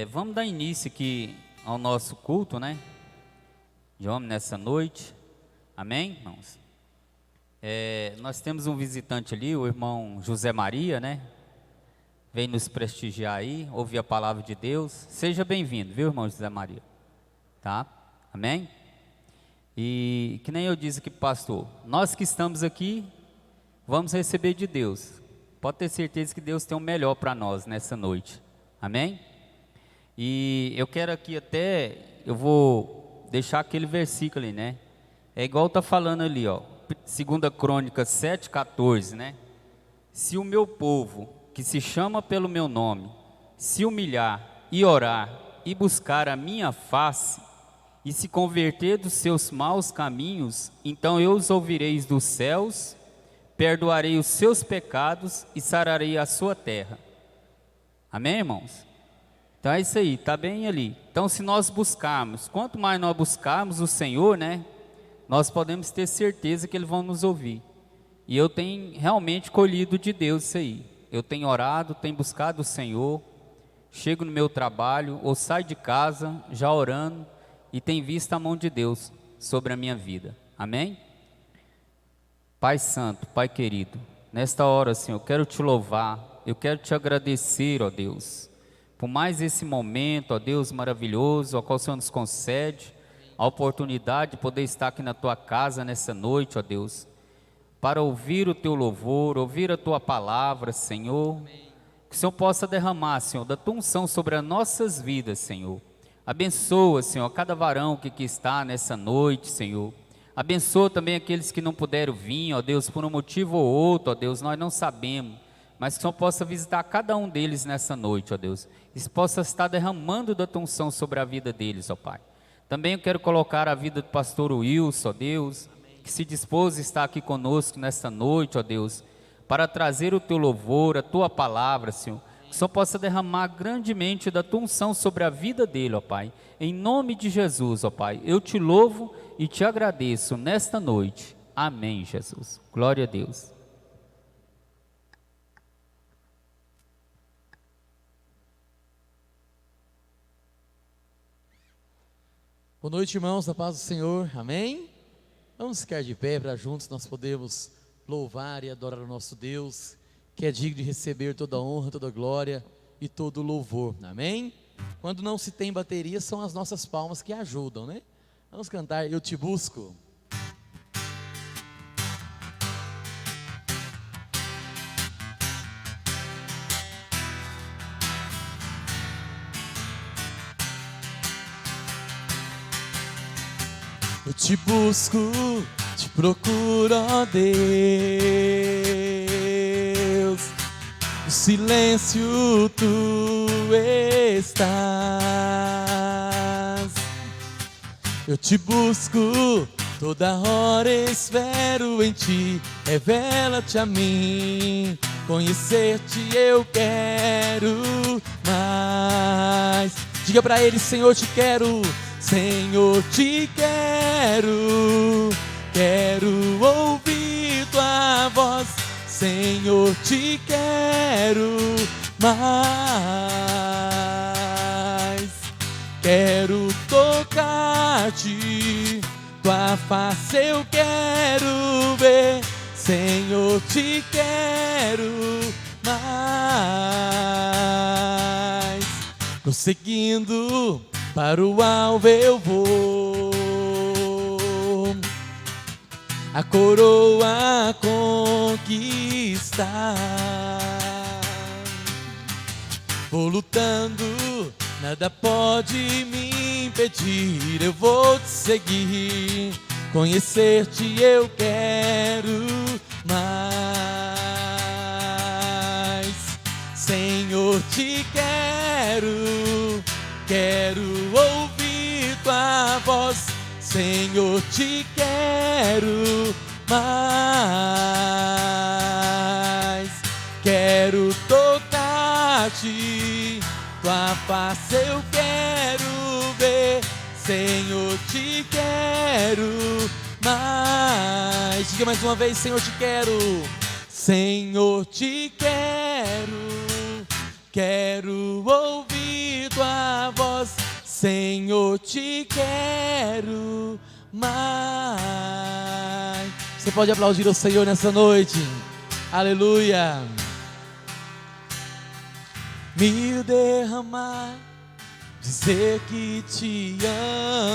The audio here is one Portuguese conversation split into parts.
Vamos dar início aqui ao nosso culto, né? De homem nessa noite. Amém, irmãos? Nós temos um visitante ali, o irmão José Maria, né? Vem nos prestigiar aí, ouvir a palavra de Deus. Seja bem-vindo, viu, irmão José Maria? Tá? Amém? E que nem eu disse aqui, pastor, nós que estamos aqui, vamos receber de Deus. Pode ter certeza que Deus tem o melhor para nós nessa noite. Amém? E eu quero aqui eu vou deixar aquele versículo ali, né? É igual está falando ali, ó, 2 Crônicas 7,14, né? Se o meu povo, que se chama pelo meu nome, se humilhar e orar e buscar a minha face e se converter dos seus maus caminhos, então eu os ouvirei dos céus, perdoarei os seus pecados e sararei a sua terra. Amém, irmãos? Então é isso aí, está bem ali. Então se nós buscarmos, quanto mais nós buscarmos o Senhor, né, nós podemos ter certeza que Ele vai nos ouvir. E eu tenho realmente colhido de Deus isso aí. Eu tenho orado, tenho buscado o Senhor, chego no meu trabalho ou saio de casa já orando e tenho visto a mão de Deus sobre a minha vida. Amém? Pai Santo, Pai querido, nesta hora, Senhor, eu quero te louvar, eu quero te agradecer, ó Deus, por mais esse momento, ó Deus maravilhoso, ao qual o Senhor nos concede a oportunidade de poder estar aqui na tua casa nessa noite, ó Deus, para ouvir o teu louvor, ouvir a tua palavra, Senhor. Que o Senhor possa derramar, Senhor, da tua unção sobre as nossas vidas, Senhor. Abençoa, Senhor, cada varão que aqui está nessa noite, Senhor. Abençoa também aqueles que não puderam vir, ó Deus, por um motivo ou outro, ó Deus, nós não sabemos. Mas que o Senhor possa visitar cada um deles nessa noite, ó Deus. E possa estar derramando da tua unção sobre a vida deles, ó Pai. Também eu quero colocar a vida do pastor Wilson, ó Deus, que se dispôs a estar aqui conosco nesta noite, ó Deus, para trazer o teu louvor, a tua palavra, Senhor. Que o Senhor possa derramar grandemente da tua unção sobre a vida dele, ó Pai. Em nome de Jesus, ó Pai, eu te louvo e te agradeço nesta noite. Amém, Jesus. Glória a Deus. Boa noite, irmãos, da paz do Senhor, amém? Vamos ficar de pé para juntos nós podemos louvar e adorar o nosso Deus, que é digno de receber toda a honra, toda a glória e todo o louvor, amém? Quando não se tem bateria, são as nossas palmas que ajudam, né? Vamos cantar Eu Te Busco. Eu te busco, te procuro, ó Deus. No silêncio tu estás. Eu te busco, toda hora espero em ti. Revela-te a mim, conhecer-te eu quero mais. Diga pra ele, Senhor, te quero. Senhor, te quero, quero ouvir tua voz. Senhor, te quero mais. Quero tocar-te, tua face eu quero ver. Senhor, te quero mais. Prosseguindo para o alvo eu vou, a coroa conquistar. Vou lutando, nada pode me impedir. Eu vou te seguir, conhecer-te eu quero mais. Senhor, te quero, quero ouvir tua voz. Senhor, te quero mais. Quero tocar-te, tua face eu quero ver. Senhor, te quero mais. Diga mais uma vez, Senhor, te quero. Senhor, te quero, quero ouvir Senhor, te quero mais. Você pode aplaudir o Senhor nessa noite. Aleluia. Me derramar, dizer que te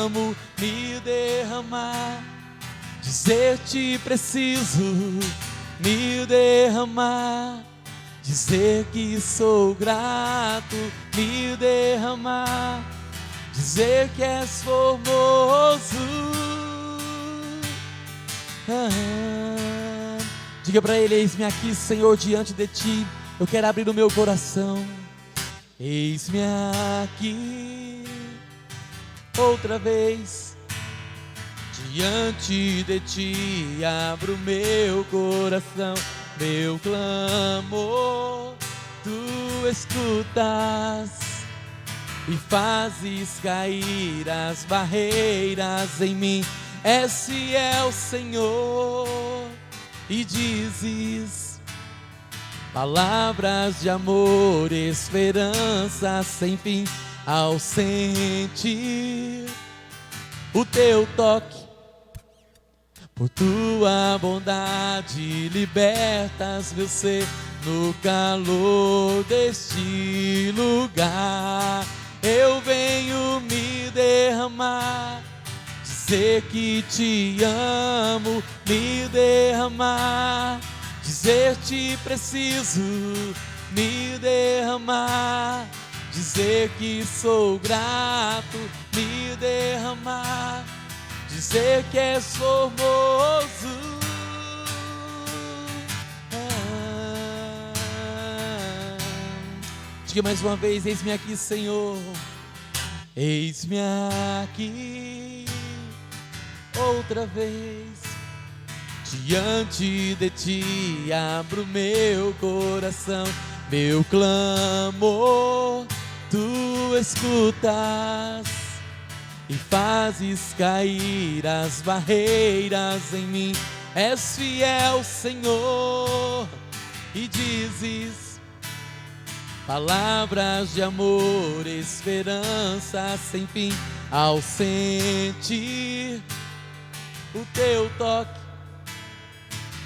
amo. Me derramar, dizer te preciso. Me derramar, dizer que sou grato. Me derramar, dizer que és formoso. Diga para ele: eis-me aqui, Senhor, diante de ti. Eu quero abrir o meu coração. Eis-me aqui, outra vez, diante de ti. Abro meu coração, meu clamor tu escutas e fazes cair as barreiras em mim. És fiel, Senhor, e dizes palavras de amor, esperança sem fim. Ao sentir o teu toque, por tua bondade libertas meu ser. No calor deste lugar eu venho me derramar, dizer que te amo. Me derramar, dizer te preciso. Me derramar, dizer que sou grato. Me derramar, dizer que és formoso. Diga mais uma vez: eis-me aqui, Senhor. Eis-me aqui, outra vez, diante de ti. Abro meu coração, meu clamor tu escutas e fazes cair as barreiras em mim. És fiel, Senhor, e dizes palavras de amor, esperança sem fim. Ao sentir o teu toque,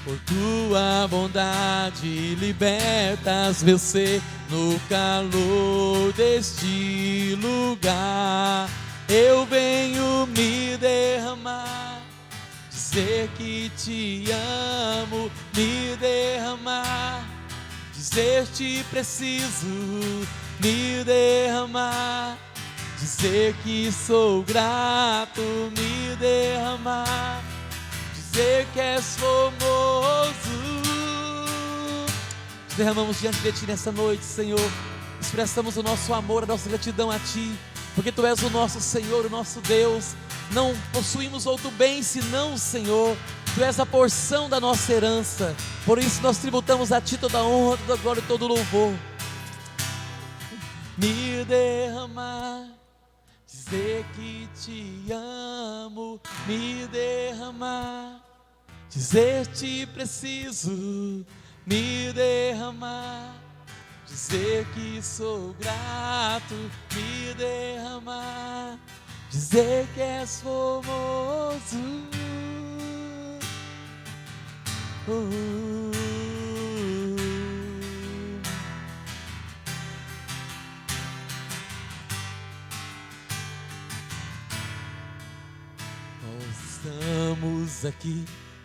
por tua bondade libertas meu ser. No calor deste lugar eu venho me derramar, dizer que te amo. Me derramar, dizer te preciso. Me derramar, dizer que sou grato. Me derramar, dizer que és formoso. Nos derramamos diante de ti nessa noite, Senhor. Expressamos o nosso amor, a nossa gratidão a ti, porque tu és o nosso Senhor, o nosso Deus. Não possuímos outro bem senão o Senhor. Tu és a porção da nossa herança. Por isso nós tributamos a ti toda a honra, toda a glória e todo o louvor. Me derramar, dizer que te amo. Me derramar, dizer te preciso. Me derramar, dizer que sou grato. Me derramar, dizer que és formoso. Nós estamos aqui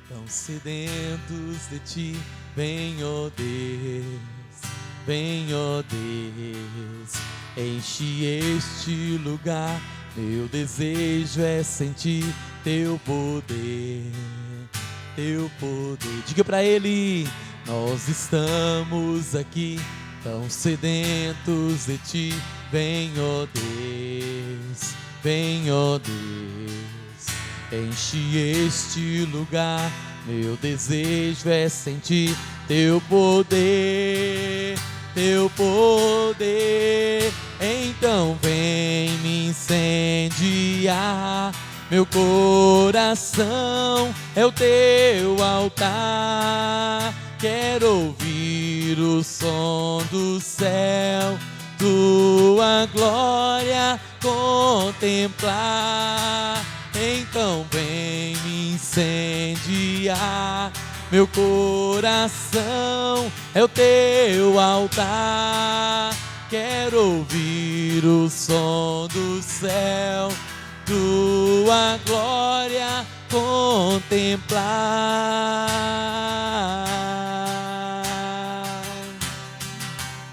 tão sedentos de ti. Vem, ó Deus, vem, ó Deus, enche este lugar. Meu desejo é sentir teu poder, teu poder. Diga pra ele: nós estamos aqui tão sedentos de ti. Vem, ó Deus, vem, ó Deus, enche este lugar. Meu desejo é sentir teu poder, teu poder. Então vem me incendiar. Meu coração é o teu altar. Quero ouvir o som do céu. tua glória contemplar. Então vem me incendiar, meu coração é o teu altar. Quero ouvir o som do céu, tua glória contemplar.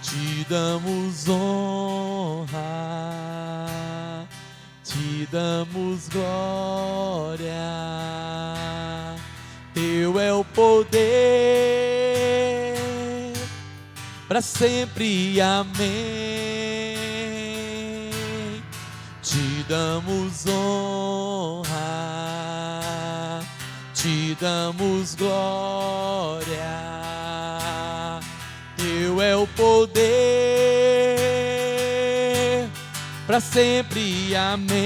Te damos honra, te damos glória. Teu é o poder, para sempre, amém. Te damos honra, te damos glória. Teu é o poder, para sempre, amém.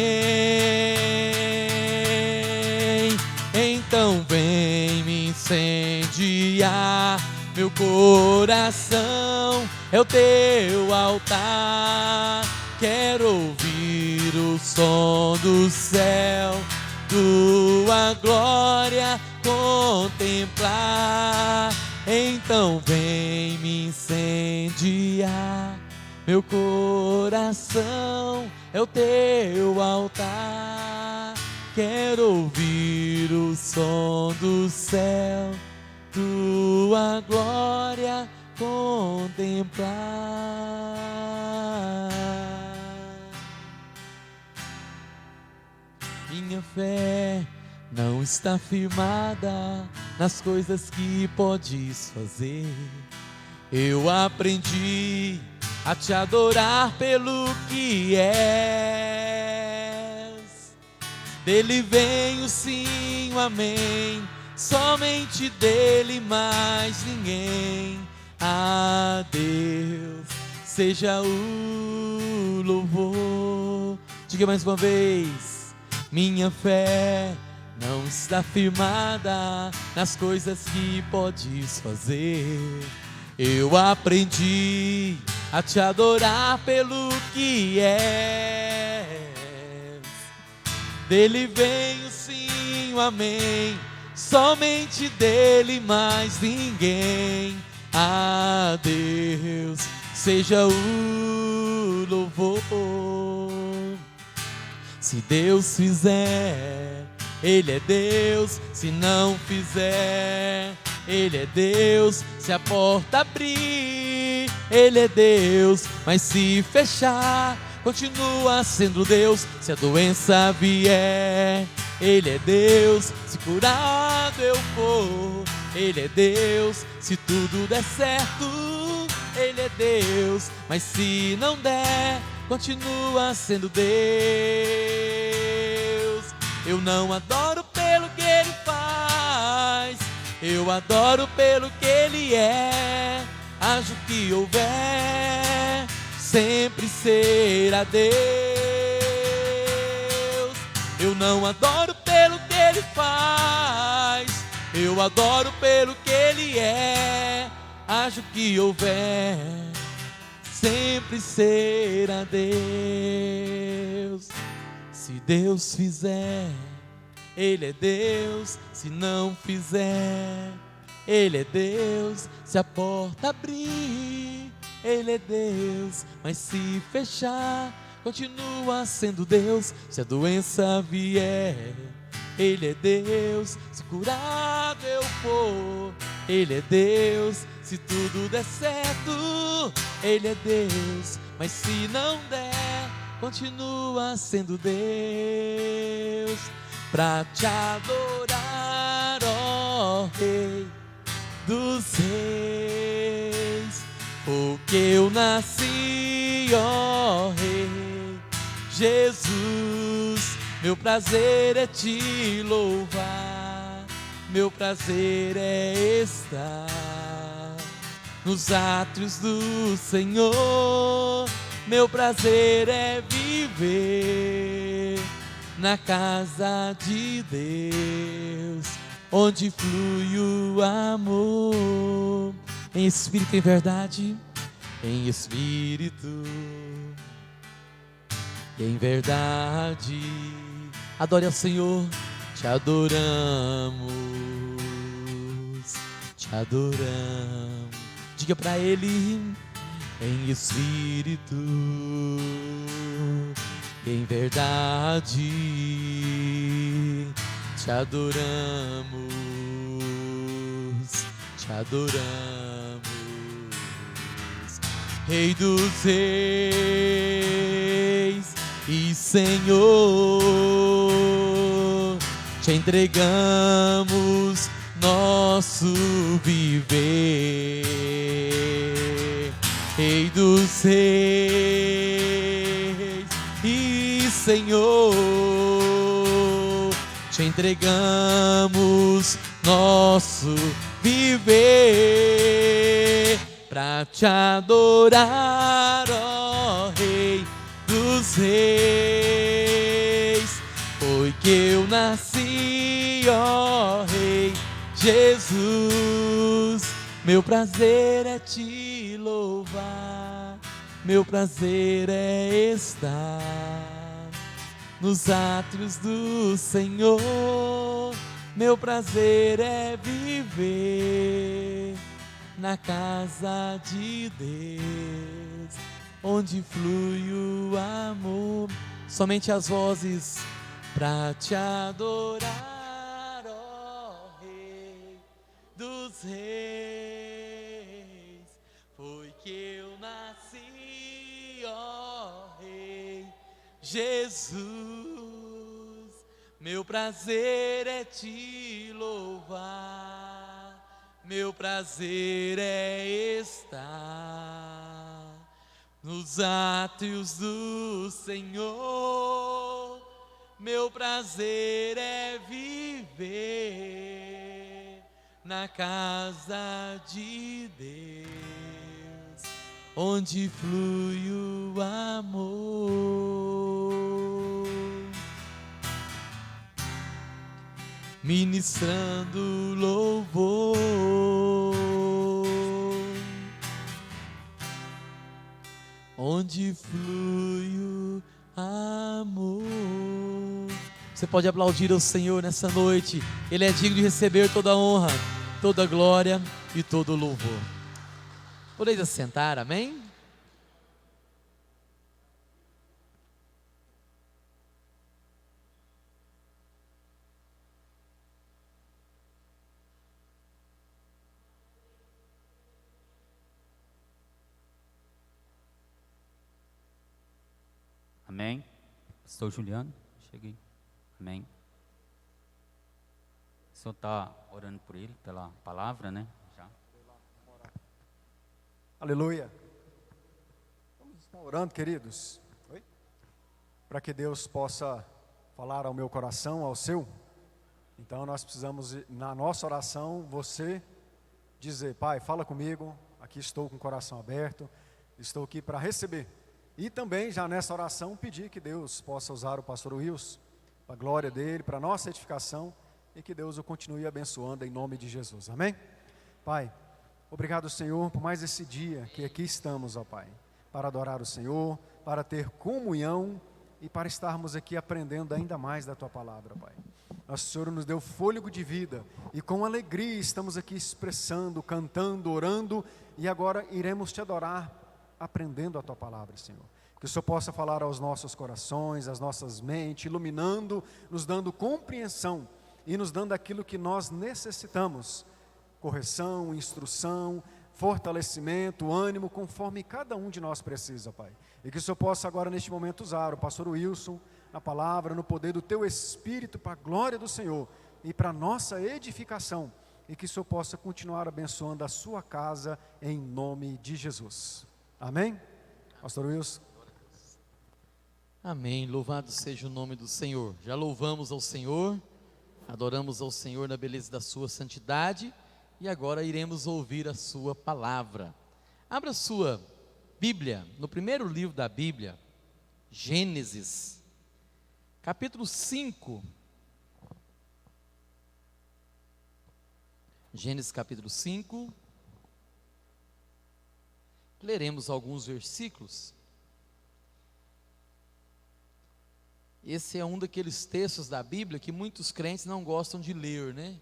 Então vem me incendiar, meu coração é o teu altar. Quero ouvir o som do céu, tua glória contemplar. Então vem me incendiar, meu coração é o teu altar. Quero ouvir o som do céu, tua glória contemplar. Minha fé não está firmada nas coisas que podes fazer. Eu aprendi a te adorar pelo que és. Dele vem o sim, o amém, somente dele, mais ninguém. A Deus seja o louvor. Diga mais uma vez: minha fé não está firmada nas coisas que podes fazer. Eu aprendi a te adorar pelo que és. Dele vem o sim, o amém, somente dele, mais ninguém. A Deus seja o louvor. Se Deus fizer, Ele é Deus. Se não fizer, Ele é Deus. Se a porta abrir, Ele é Deus. Mas se fechar, continua sendo Deus. Se a doença vier, Ele é Deus. Se curado eu for, Ele é Deus. Se tudo der certo, Ele é Deus. Mas se não der, continua sendo Deus. Eu não adoro pelo que Ele faz, eu adoro pelo que Ele é. Haja o que houver, sempre será Deus. Eu não adoro pelo que Ele faz, eu adoro pelo que Ele é. Haja o que houver, sempre será Deus. Se Deus fizer, Ele é Deus. Se não fizer, Ele é Deus. Se a porta abrir, Ele é Deus. Mas se fechar, continua sendo Deus. Se a doença vier, Ele é Deus. Se curado eu for, Ele é Deus. Se tudo der certo, Ele é Deus. Mas se não der, continua sendo Deus. Pra te adorar, ó Rei dos reis, porque eu nasci, ó Rei Jesus. Meu prazer é te louvar, meu prazer é estar nos átrios do Senhor. Meu prazer é viver na casa de Deus, onde flui o amor, em espírito e em verdade. em espírito e em verdade. Adore ao Senhor, te adoramos, te adoramos. Diga para Ele, em espírito e em verdade, te adoramos, te adoramos. Rei dos reis e Senhor, te entregamos nosso viver. Rei dos reis e Senhor, te entregamos nosso viver pra te adorar, ó Rei dos reis. Foi que eu nasci, ó Rei Jesus. Meu prazer é te louvar, meu prazer é estar nos átrios do Senhor. Meu prazer é viver na casa de Deus, onde flui o amor. Somente as vozes pra te adorar, ó Rei dos reis. Foi que eu nasci, ó Rei Jesus. Meu prazer é te louvar, meu prazer é estar nos átrios do Senhor. Meu prazer é viver na casa de Deus, onde flui o amor. Ministrando louvor, onde flui o amor. Você pode aplaudir ao Senhor nessa noite. Ele é digno de receber toda a honra, toda a glória e todo o louvor. Podeis assentar, amém? Amém. Pastor Juliano, cheguei. Amém. O senhor está orando por ele, pela palavra, né? Já. Aleluia. Vamos estar orando, queridos. Para que Deus possa falar ao meu coração, ao seu. Então nós precisamos, na nossa oração, você dizer: Pai, fala comigo, aqui estou com o coração aberto, estou aqui para receber. E também, já nessa oração, pedir que Deus possa usar o pastor Wilson, para a glória dele, para a nossa edificação, e que Deus o continue abençoando em nome de Jesus, amém? Pai, obrigado, Senhor, por mais esse dia que aqui estamos, ó Pai, para adorar o Senhor, para ter comunhão e para estarmos aqui aprendendo ainda mais da Tua palavra, Pai. Nosso Senhor nos deu fôlego de vida e com alegria estamos aqui expressando, cantando, orando, e agora iremos Te adorar aprendendo a Tua palavra, Senhor. Que o Senhor possa falar aos nossos corações, às nossas mentes, iluminando, nos dando compreensão e nos dando aquilo que nós necessitamos: correção, instrução, fortalecimento, ânimo, conforme cada um de nós precisa, Pai. E que o Senhor possa agora neste momento usar o pastor Wilson, na palavra, no poder do Teu Espírito, para a glória do Senhor e para a nossa edificação. E que o Senhor possa continuar abençoando a sua casa em nome de Jesus. Amém? Pastor Wilson. Amém. Louvado seja o nome do Senhor. Já louvamos ao Senhor, adoramos ao Senhor na beleza da sua santidade, e agora iremos ouvir a sua palavra. Abra sua Bíblia, no primeiro livro da Bíblia, Gênesis, capítulo 5. Gênesis capítulo 5. leremos alguns versículos. Esse é um daqueles textos da Bíblia que muitos crentes não gostam de ler, né?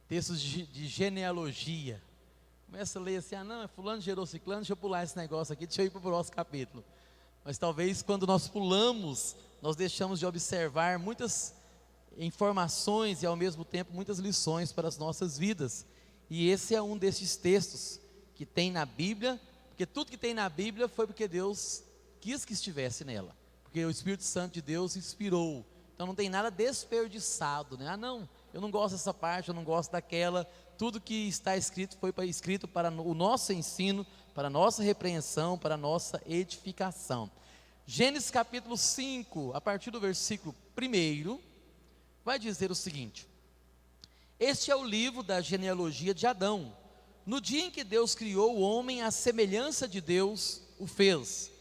Textos de genealogia. Começa a ler assim, não, fulano gerou ciclano, deixa eu pular esse negócio aqui, deixa eu ir para o próximo capítulo. Mas talvez quando nós pulamos, nós deixamos de observar muitas informações e ao mesmo tempo muitas lições para as nossas vidas. E esse é um desses textos que tem na Bíblia, porque tudo que tem na Bíblia foi porque Deus quis que estivesse nela. Porque o Espírito Santo de Deus inspirou. Então não tem nada desperdiçado, né? Não, eu não gosto dessa parte, eu não gosto daquela. Tudo que está escrito foi escrito para o nosso ensino, para a nossa repreensão, para a nossa edificação. Gênesis capítulo 5, a partir do versículo 1, vai dizer o seguinte: este é o livro da genealogia de Adão. No dia em que Deus criou o homem, à semelhança de Deus o fez.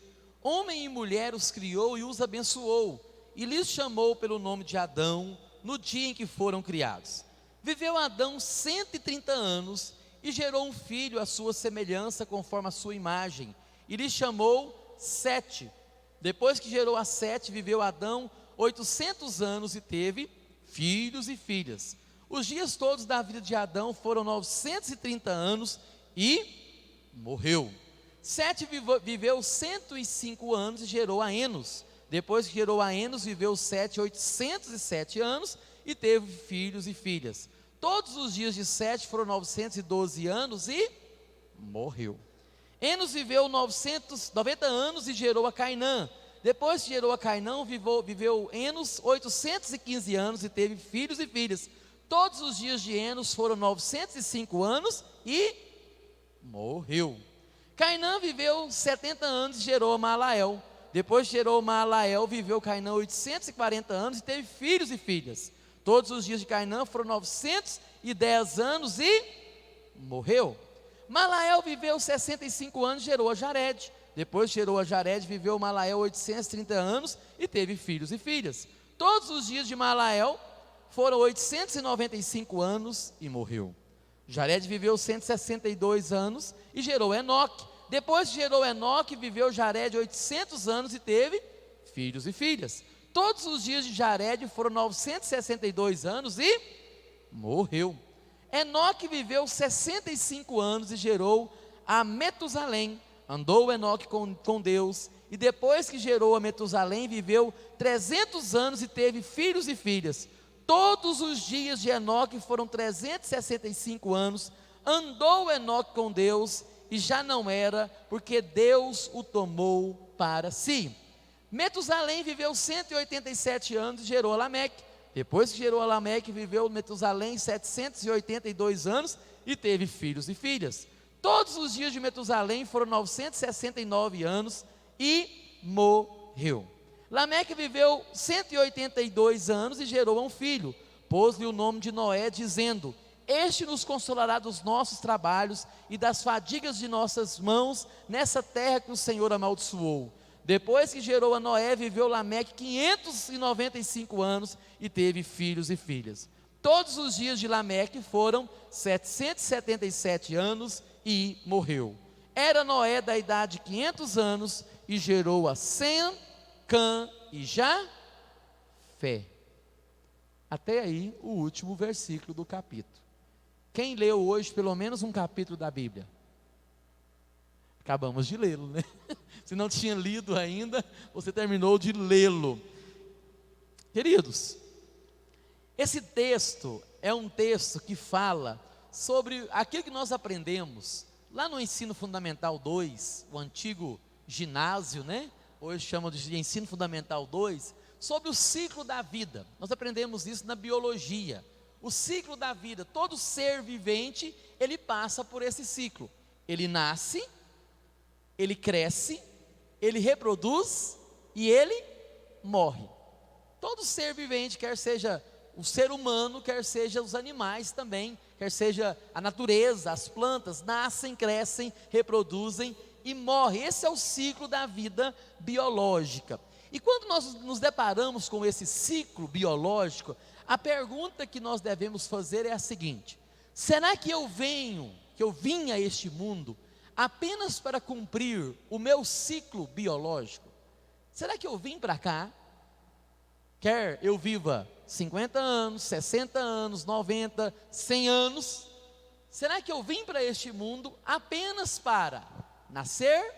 Homem e mulher os criou e os abençoou, e lhes chamou pelo nome de Adão, no dia em que foram criados. Viveu Adão 130 anos, e gerou um filho à sua semelhança, conforme a sua imagem, e lhe chamou Sete. Depois que gerou a Sete, viveu Adão 800 anos, e teve filhos e filhas. Os dias todos da vida de Adão foram 930 anos, e morreu. Sete viveu 105 anos e gerou a Enos. Depois que gerou a Enos, viveu Sete 807 anos e teve filhos e filhas. Todos os dias de Sete foram 912 anos e morreu. Enos viveu 990 anos e gerou a Cainã. Depois que gerou a Cainã, viveu Enos 815 anos e teve filhos e filhas. Todos os dias de Enos foram 905 anos e morreu. Cainã viveu 70 anos e gerou a Maalael. Depois que gerou Maalael, viveu Cainã 840 anos e teve filhos e filhas. Todos os dias de Cainã foram 910 anos e morreu. Maalael viveu 65 anos e gerou a Jared. Depois que gerou a Jared, viveu Maalael 830 anos e teve filhos e filhas. Todos os dias de Maalael foram 895 anos e morreu. Jared viveu 162 anos e gerou Enoque. Depois que gerou Enoque, viveu Jared 800 anos e teve filhos e filhas. Todos os dias de Jared foram 962 anos e morreu. Enoque viveu 65 anos e gerou a Metusalém. Andou Enoque com Deus, e depois que gerou a Metusalém, viveu 300 anos e teve filhos e filhas. Todos os dias de Enoque foram 365 anos. Andou Enoque com Deus e já não era, porque Deus o tomou para si. Metusalém viveu 187 anos e gerou Lameque. Depois que gerou Lameque, viveu Metusalém 782 anos e teve filhos e filhas. Todos os dias de Metusalém foram 969 anos e morreu. Lameque viveu 182 anos e gerou um filho. Pôs-lhe o nome de Noé, dizendo: este nos consolará dos nossos trabalhos e das fadigas de nossas mãos nessa terra que o Senhor amaldiçoou. Depois que gerou a Noé, viveu Lameque 595 anos e teve filhos e filhas. Todos os dias de Lameque foram 777 anos e morreu. Era Noé da idade de 500 anos e gerou a Sem, Cã e Jafé. Até aí o último versículo do capítulo. Quem leu hoje pelo menos um capítulo da Bíblia? Acabamos de lê-lo, né? Se não tinha lido ainda, você terminou de lê-lo. Queridos, esse texto é um texto que fala sobre aquilo que nós aprendemos lá no Ensino Fundamental 2, o antigo ginásio, né? Hoje chamam de Ensino Fundamental 2, sobre o ciclo da vida. Nós aprendemos isso na biologia. O ciclo da vida, todo ser vivente, ele passa por esse ciclo. Ele nasce, ele cresce, ele reproduz e ele morre. Todo ser vivente, quer seja o ser humano, quer seja os animais também, quer seja a natureza, as plantas, nascem, crescem, reproduzem e morrem. Esse é o ciclo da vida biológica. E quando nós nos deparamos com esse ciclo biológico, a pergunta que nós devemos fazer é a seguinte: será que eu vim a este mundo apenas para cumprir o meu ciclo biológico? Será que eu vim para cá, quer eu viva 50 anos, 60 anos, 90, 100 anos, será que eu vim para este mundo apenas para nascer,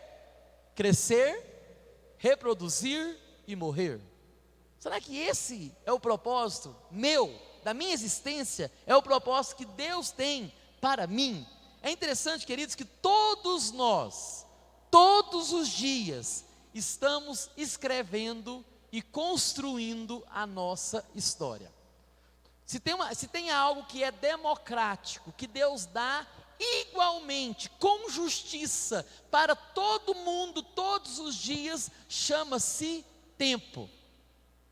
crescer, reproduzir e morrer? Será que esse é o propósito meu, da minha existência? É o propósito que Deus tem para mim? É interessante, queridos, que todos nós, todos os dias, estamos escrevendo e construindo a nossa história. Se tem algo que é democrático, que Deus dá igualmente, com justiça, para todo mundo, todos os dias, chama-se tempo.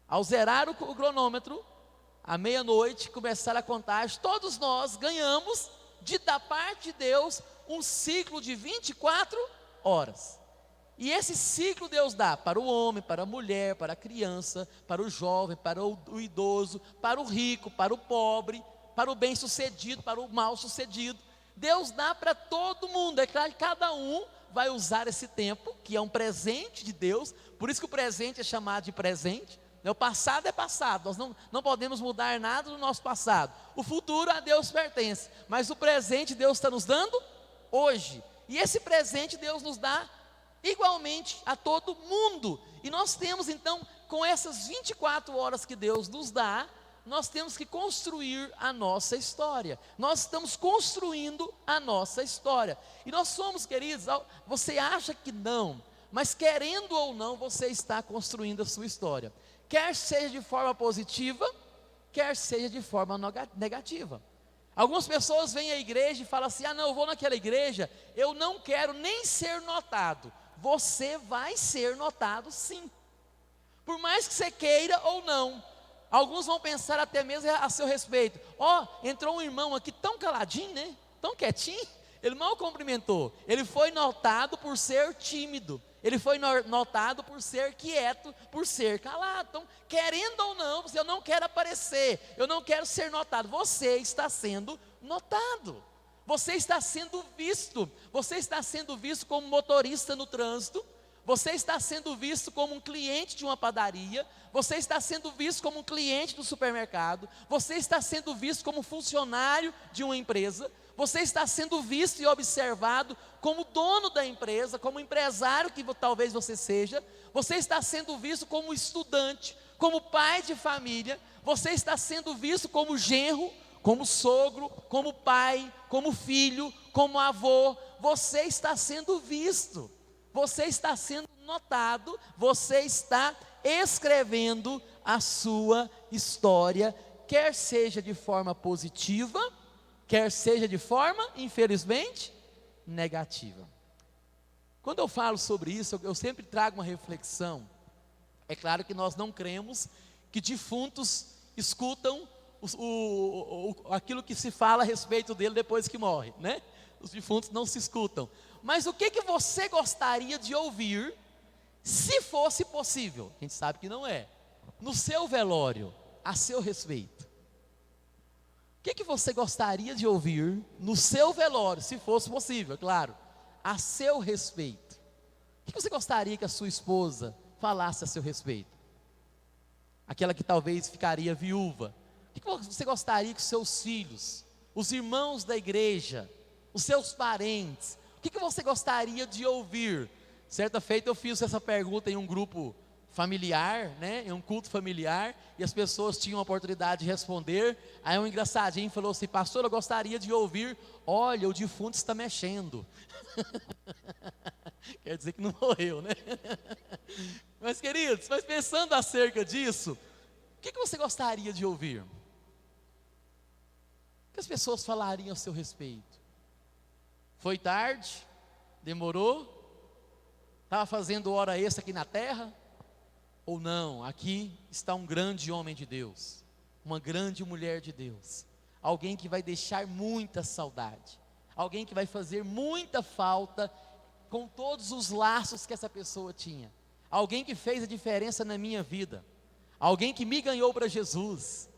Ao zerar o cronômetro, à meia-noite, começar a contagem, todos nós ganhamos, da parte de Deus, um ciclo de 24 horas. E esse ciclo Deus dá para o homem, para a mulher, para a criança, para o jovem, para o idoso, para o rico, para o pobre, para o bem-sucedido, para o mal-sucedido. Deus dá para todo mundo. É claro que cada um vai usar esse tempo, que é um presente de Deus. Por isso que o presente é chamado de presente. O passado é passado, nós não podemos mudar nada do nosso passado. O futuro a Deus pertence, mas o presente Deus está nos dando hoje. E esse presente Deus nos dá igualmente a todo mundo. E nós temos então, com essas 24 horas que Deus nos dá, nós temos que construir a nossa história. Nós estamos construindo a nossa história. E nós somos, queridos, você acha que não, mas querendo ou não, você está construindo a sua história. Quer seja de forma positiva, quer seja de forma negativa. Algumas pessoas vêm à igreja e falam assim: ah, não, eu vou naquela igreja, eu não quero nem ser notado. Você vai ser notado sim, por mais que você queira ou não. Alguns vão pensar até mesmo a seu respeito: ó, entrou um irmão aqui tão caladinho, né? Tão quietinho, ele mal cumprimentou. Ele foi notado por ser tímido. Ele foi notado por ser quieto, por ser calado. Então, querendo ou não, eu não quero aparecer, eu não quero ser notado. Você está sendo notado, você está sendo visto. Você está sendo visto como motorista no trânsito, você está sendo visto como um cliente de uma padaria, você está sendo visto como um cliente do supermercado, você está sendo visto como funcionário de uma empresa, você está sendo visto e observado como dono da empresa, como empresário que talvez você seja. Você está sendo visto como estudante, como pai de família. Você está sendo visto como genro, como sogro, como pai, como filho, como avô. Você está sendo visto, você está sendo notado, você está escrevendo a sua história, quer seja de forma positiva, quer seja de forma, infelizmente, negativa. Quando eu falo sobre isso, eu sempre trago uma reflexão. É claro que nós não cremos que defuntos escutam aquilo que se fala a respeito dele depois que morre, né? Os defuntos não se escutam. Mas o que você gostaria de ouvir, se fosse possível? A gente sabe que não é. No seu velório, a seu respeito. O que você gostaria de ouvir no seu velório, se fosse possível, é claro, a seu respeito? O que você gostaria que a sua esposa falasse a seu respeito? Aquela que talvez ficaria viúva. O que você gostaria que os seus filhos, os irmãos da igreja, os seus parentes, o que você gostaria de ouvir? Certa feita eu fiz essa pergunta em um grupo familiar, né, em um culto familiar, e as pessoas tinham a oportunidade de responder. Aí um engraçadinho falou assim: pastor, eu gostaria de ouvir, olha, o defunto está mexendo. Quer dizer que não morreu, né? Mas queridos, pensando acerca disso, o que você gostaria de ouvir? O que as pessoas falariam a seu respeito? Foi tarde? Demorou? Estava fazendo hora extra aqui na terra? Ou não, aqui está um grande homem de Deus, uma grande mulher de Deus, alguém que vai deixar muita saudade, alguém que vai fazer muita falta com todos os laços que essa pessoa tinha, alguém que fez a diferença na minha vida, alguém que me ganhou para Jesus.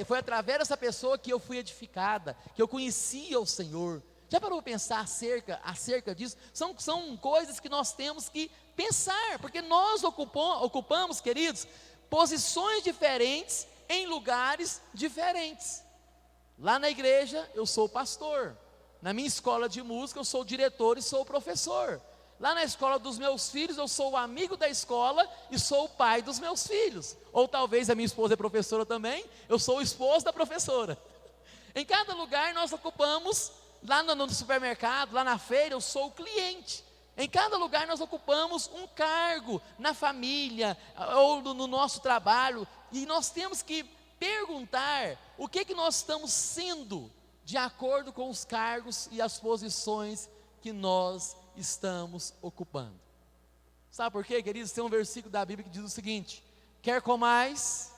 Foi através dessa pessoa que eu fui edificada, que eu conhecia o Senhor, Já parou para pensar acerca disso? São coisas que nós temos que pensar, porque nós ocupamos, queridos, posições diferentes em lugares diferentes. Lá na igreja eu sou pastor, na minha escola de música eu sou diretor e sou professor. Lá na escola dos meus filhos eu sou o amigo da escola e sou o pai dos meus filhos. Ou talvez a minha esposa é professora também, eu sou o esposo da professora. Em cada lugar nós ocupamos, lá no supermercado, lá na feira eu sou o cliente. Em cada lugar nós ocupamos um cargo na família ou no nosso trabalho. E nós temos que perguntar o que nós estamos sendo de acordo com os cargos e as posições que nós estamos ocupando. Sabe por quê, queridos? Tem um versículo da Bíblia que diz o seguinte: quer comais,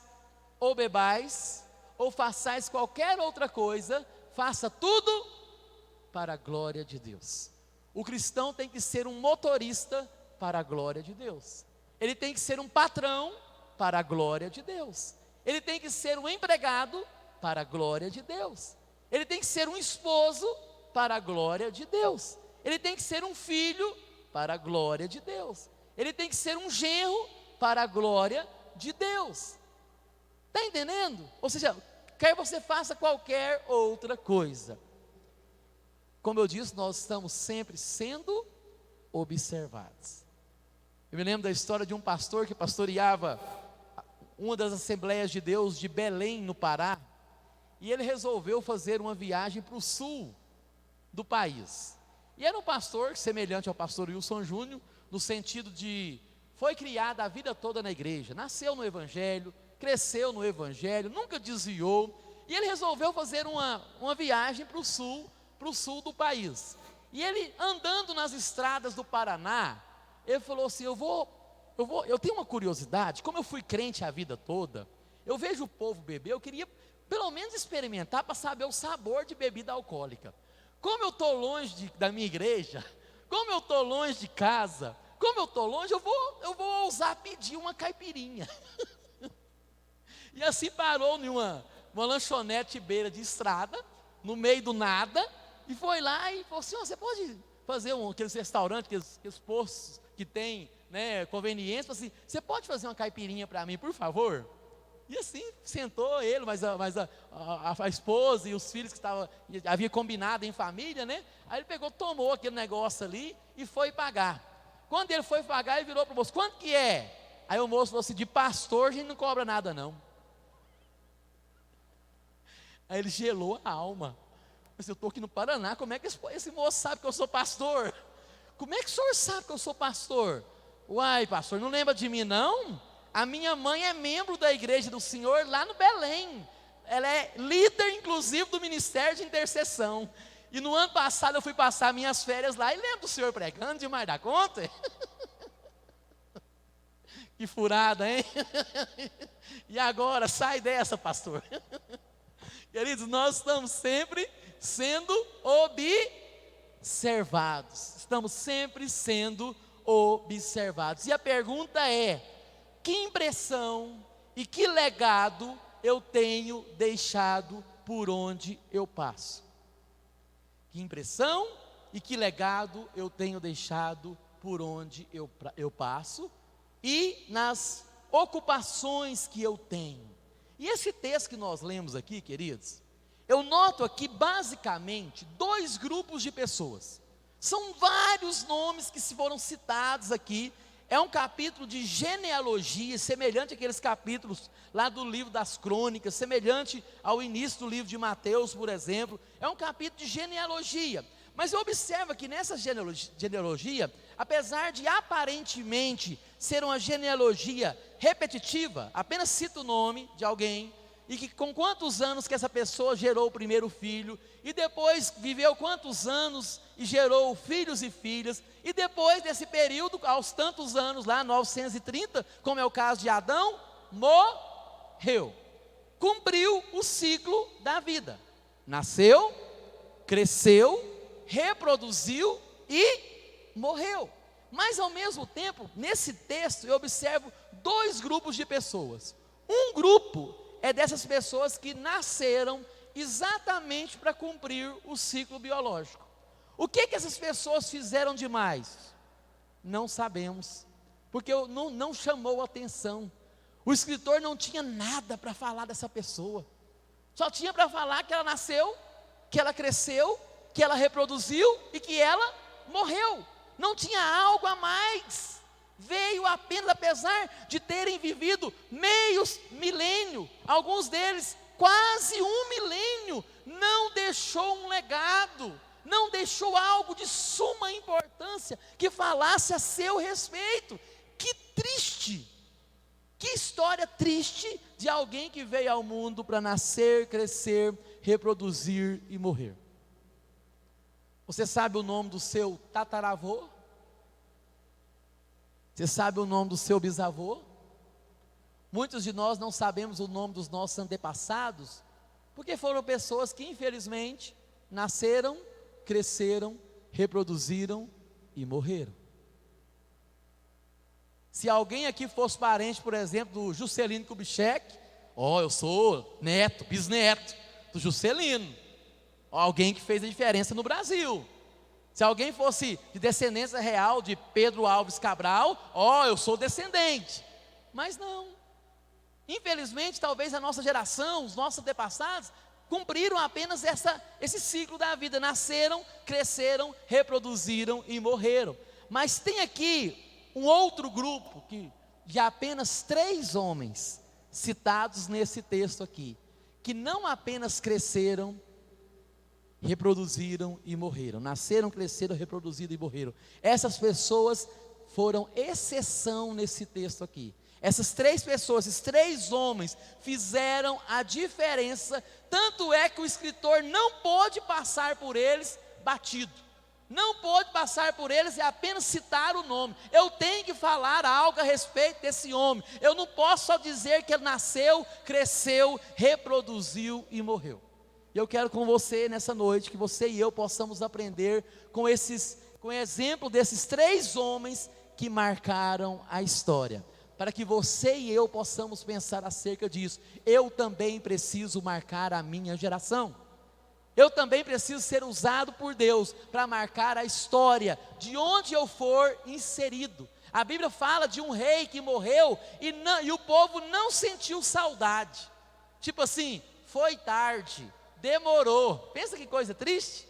ou bebais, ou façais qualquer outra coisa, faça tudo para a glória de Deus. O cristão tem que ser um motorista para a glória de Deus. Ele tem que ser um patrão para a glória de Deus. Ele tem que ser um empregado para a glória de Deus. Ele tem que ser um esposo para a glória de Deus. Ele tem que ser um filho para a glória de Deus. Ele tem que ser um genro para a glória de Deus. Está entendendo? Ou seja, quer você faça qualquer outra coisa. Como eu disse, nós estamos sempre sendo observados. Eu me lembro da história de um pastor que pastoreava uma das Assembleias de Deus de Belém, no Pará. E ele resolveu fazer uma viagem para o sul do país. E era um pastor semelhante ao pastor Wilson Júnior, no sentido de, foi criado a vida toda na igreja, nasceu no Evangelho, cresceu no Evangelho, nunca desviou, e ele resolveu fazer uma viagem para o sul do país. E ele, andando nas estradas do Paraná, ele falou assim: eu tenho uma curiosidade, como eu fui crente a vida toda, eu vejo o povo beber, eu queria pelo menos experimentar para saber o sabor de bebida alcoólica. Como eu estou longe da minha igreja, como eu estou longe de casa, como eu estou longe, eu vou ousar pedir uma caipirinha. E assim parou numa lanchonete beira de estrada, no meio do nada, e foi lá e falou assim: você pode fazer aqueles restaurantes, aqueles postos que tem, né, conveniência, assim, você pode fazer uma caipirinha para mim, por favor? E assim, sentou ele, mas a esposa e os filhos que havia combinado em família, né? Aí ele pegou, tomou aquele negócio ali e foi pagar. Quando ele foi pagar, ele virou para o moço: quanto que é? Aí o moço falou assim: de pastor a gente não cobra nada não. Aí ele gelou a alma. Mas eu estou aqui no Paraná, como é que esse moço sabe que eu sou pastor? Como é que o senhor sabe que eu sou pastor? Uai, pastor, não lembra de mim não? A minha mãe é membro da igreja do Senhor lá no Belém. Ela é líder, inclusive, do ministério de intercessão. E no ano passado eu fui passar minhas férias lá e lembro do senhor pregando demais da conta. Que furada, hein? E agora, sai dessa, pastor. Queridos, nós estamos sempre sendo observados. Estamos sempre sendo observados. E a pergunta é: que impressão e que legado eu tenho deixado por onde eu passo? Que impressão e que legado eu tenho deixado por onde eu passo e nas ocupações que eu tenho. E esse texto que nós lemos aqui, queridos, eu noto aqui basicamente dois grupos de pessoas. São vários nomes que foram citados aqui. É um capítulo de genealogia, semelhante àqueles capítulos lá do livro das crônicas, semelhante ao início do livro de Mateus, por exemplo. É um capítulo de genealogia. Mas observa que nessa genealogia, apesar de aparentemente ser uma genealogia repetitiva, apenas cita o nome de alguém, e que com quantos anos que essa pessoa gerou o primeiro filho, e depois viveu quantos anos e gerou filhos e filhas, e depois desse período, aos tantos anos, lá 930, como é o caso de Adão, morreu. Cumpriu o ciclo da vida. Nasceu, cresceu, reproduziu e morreu. Mas ao mesmo tempo, nesse texto eu observo dois grupos de pessoas. Um grupo é dessas pessoas que nasceram exatamente para cumprir o ciclo biológico. O que essas pessoas fizeram demais? Não sabemos, porque não chamou atenção. O escritor não tinha nada para falar dessa pessoa, só tinha para falar que ela nasceu, que ela cresceu, que ela reproduziu e que ela morreu. Não tinha algo a mais. Veio apenas, apesar de terem vivido meio milênio, alguns deles quase 1 milênio, não deixou um legado, não deixou algo de suma importância que falasse a seu respeito. Que triste, que história triste de alguém que veio ao mundo para nascer, crescer, reproduzir e morrer. Você sabe o nome do seu tataravô? Você sabe o nome do seu bisavô? Muitos de nós não sabemos o nome dos nossos antepassados, porque foram pessoas que infelizmente nasceram, cresceram, reproduziram e morreram. Se alguém aqui fosse parente, por exemplo, do Juscelino Kubitschek, eu sou neto, bisneto do Juscelino, alguém que fez a diferença no Brasil. Se alguém fosse de descendência real de Pedro Alves Cabral, eu sou descendente. Mas não. Infelizmente, talvez a nossa geração, os nossos antepassados, cumpriram apenas esse ciclo da vida. Nasceram, cresceram, reproduziram e morreram. Mas tem aqui um outro grupo de apenas 3 homens citados nesse texto aqui, que não apenas cresceram, reproduziram e morreram. Nasceram, cresceram, reproduziram e morreram. Essas pessoas foram exceção nesse texto aqui. Essas 3 pessoas, esses 3 homens fizeram a diferença. Tanto é que o escritor não pôde passar por eles batido, não pôde passar por eles e apenas citar o nome. Eu tenho que falar algo a respeito desse homem. Eu não posso só dizer que ele nasceu, cresceu, reproduziu e morreu. E eu quero com você nessa noite, que você e eu possamos aprender com o exemplo desses 3 homens que marcaram a história, para que você e eu possamos pensar acerca disso. Eu também preciso marcar a minha geração. Eu também preciso ser usado por Deus para marcar a história de onde eu for inserido. A Bíblia fala de um rei que morreu e o povo não sentiu saudade. Tipo assim, foi tarde, demorou. Pensa que coisa triste.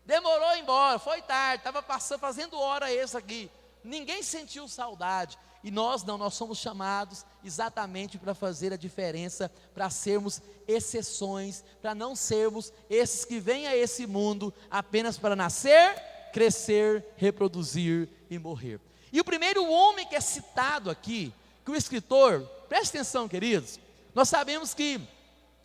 Demorou embora, foi tarde, estava fazendo hora extra aqui. Ninguém sentiu saudade. E nós não, nós somos chamados exatamente para fazer a diferença, para sermos exceções, para não sermos esses que vêm a esse mundo apenas para nascer, crescer, reproduzir e morrer. E o primeiro homem que é citado aqui, que o escritor, preste atenção, queridos, nós sabemos que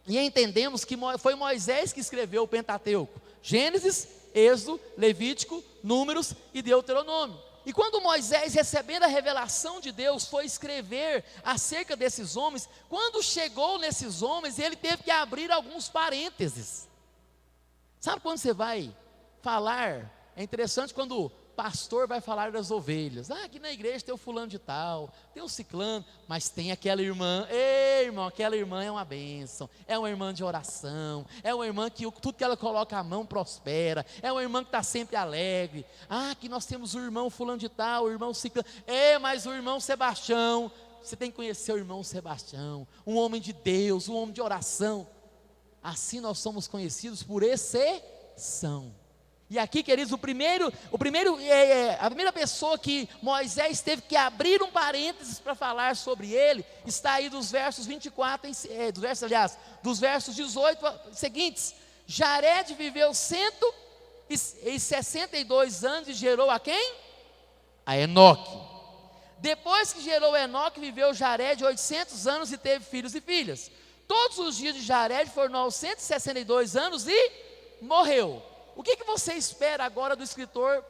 e entendemos que foi Moisés que escreveu o Pentateuco: Gênesis, Êxodo, Levítico, Números e Deuteronômio. E quando Moisés, recebendo a revelação de Deus, foi escrever acerca desses homens, quando chegou nesses homens, ele teve que abrir alguns parênteses. Sabe quando você vai falar? É interessante quando o pastor vai falar das ovelhas. Aqui na igreja tem o fulano de tal, tem o ciclano, mas tem aquela irmã. Ei, irmão, aquela irmã é uma bênção, é uma irmã de oração, é uma irmã que tudo que ela coloca a mão prospera, é uma irmã que está sempre alegre. Aqui nós temos o irmão fulano de tal, o irmão ciclano. Mas o irmão Sebastião, você tem que conhecer o irmão Sebastião, um homem de Deus, um homem de oração. Assim nós somos conhecidos por exceção. E aqui, queridos, a primeira pessoa que Moisés teve que abrir um parênteses para falar sobre ele, está aí dos versos 24, dos versos 18 seguintes. Jared viveu 162 anos e gerou a quem? A Enoque. Depois que gerou Enoque, viveu Jared 800 anos e teve filhos e filhas. Todos os dias de Jared foram 962 anos e morreu. O que você espera agora do escritor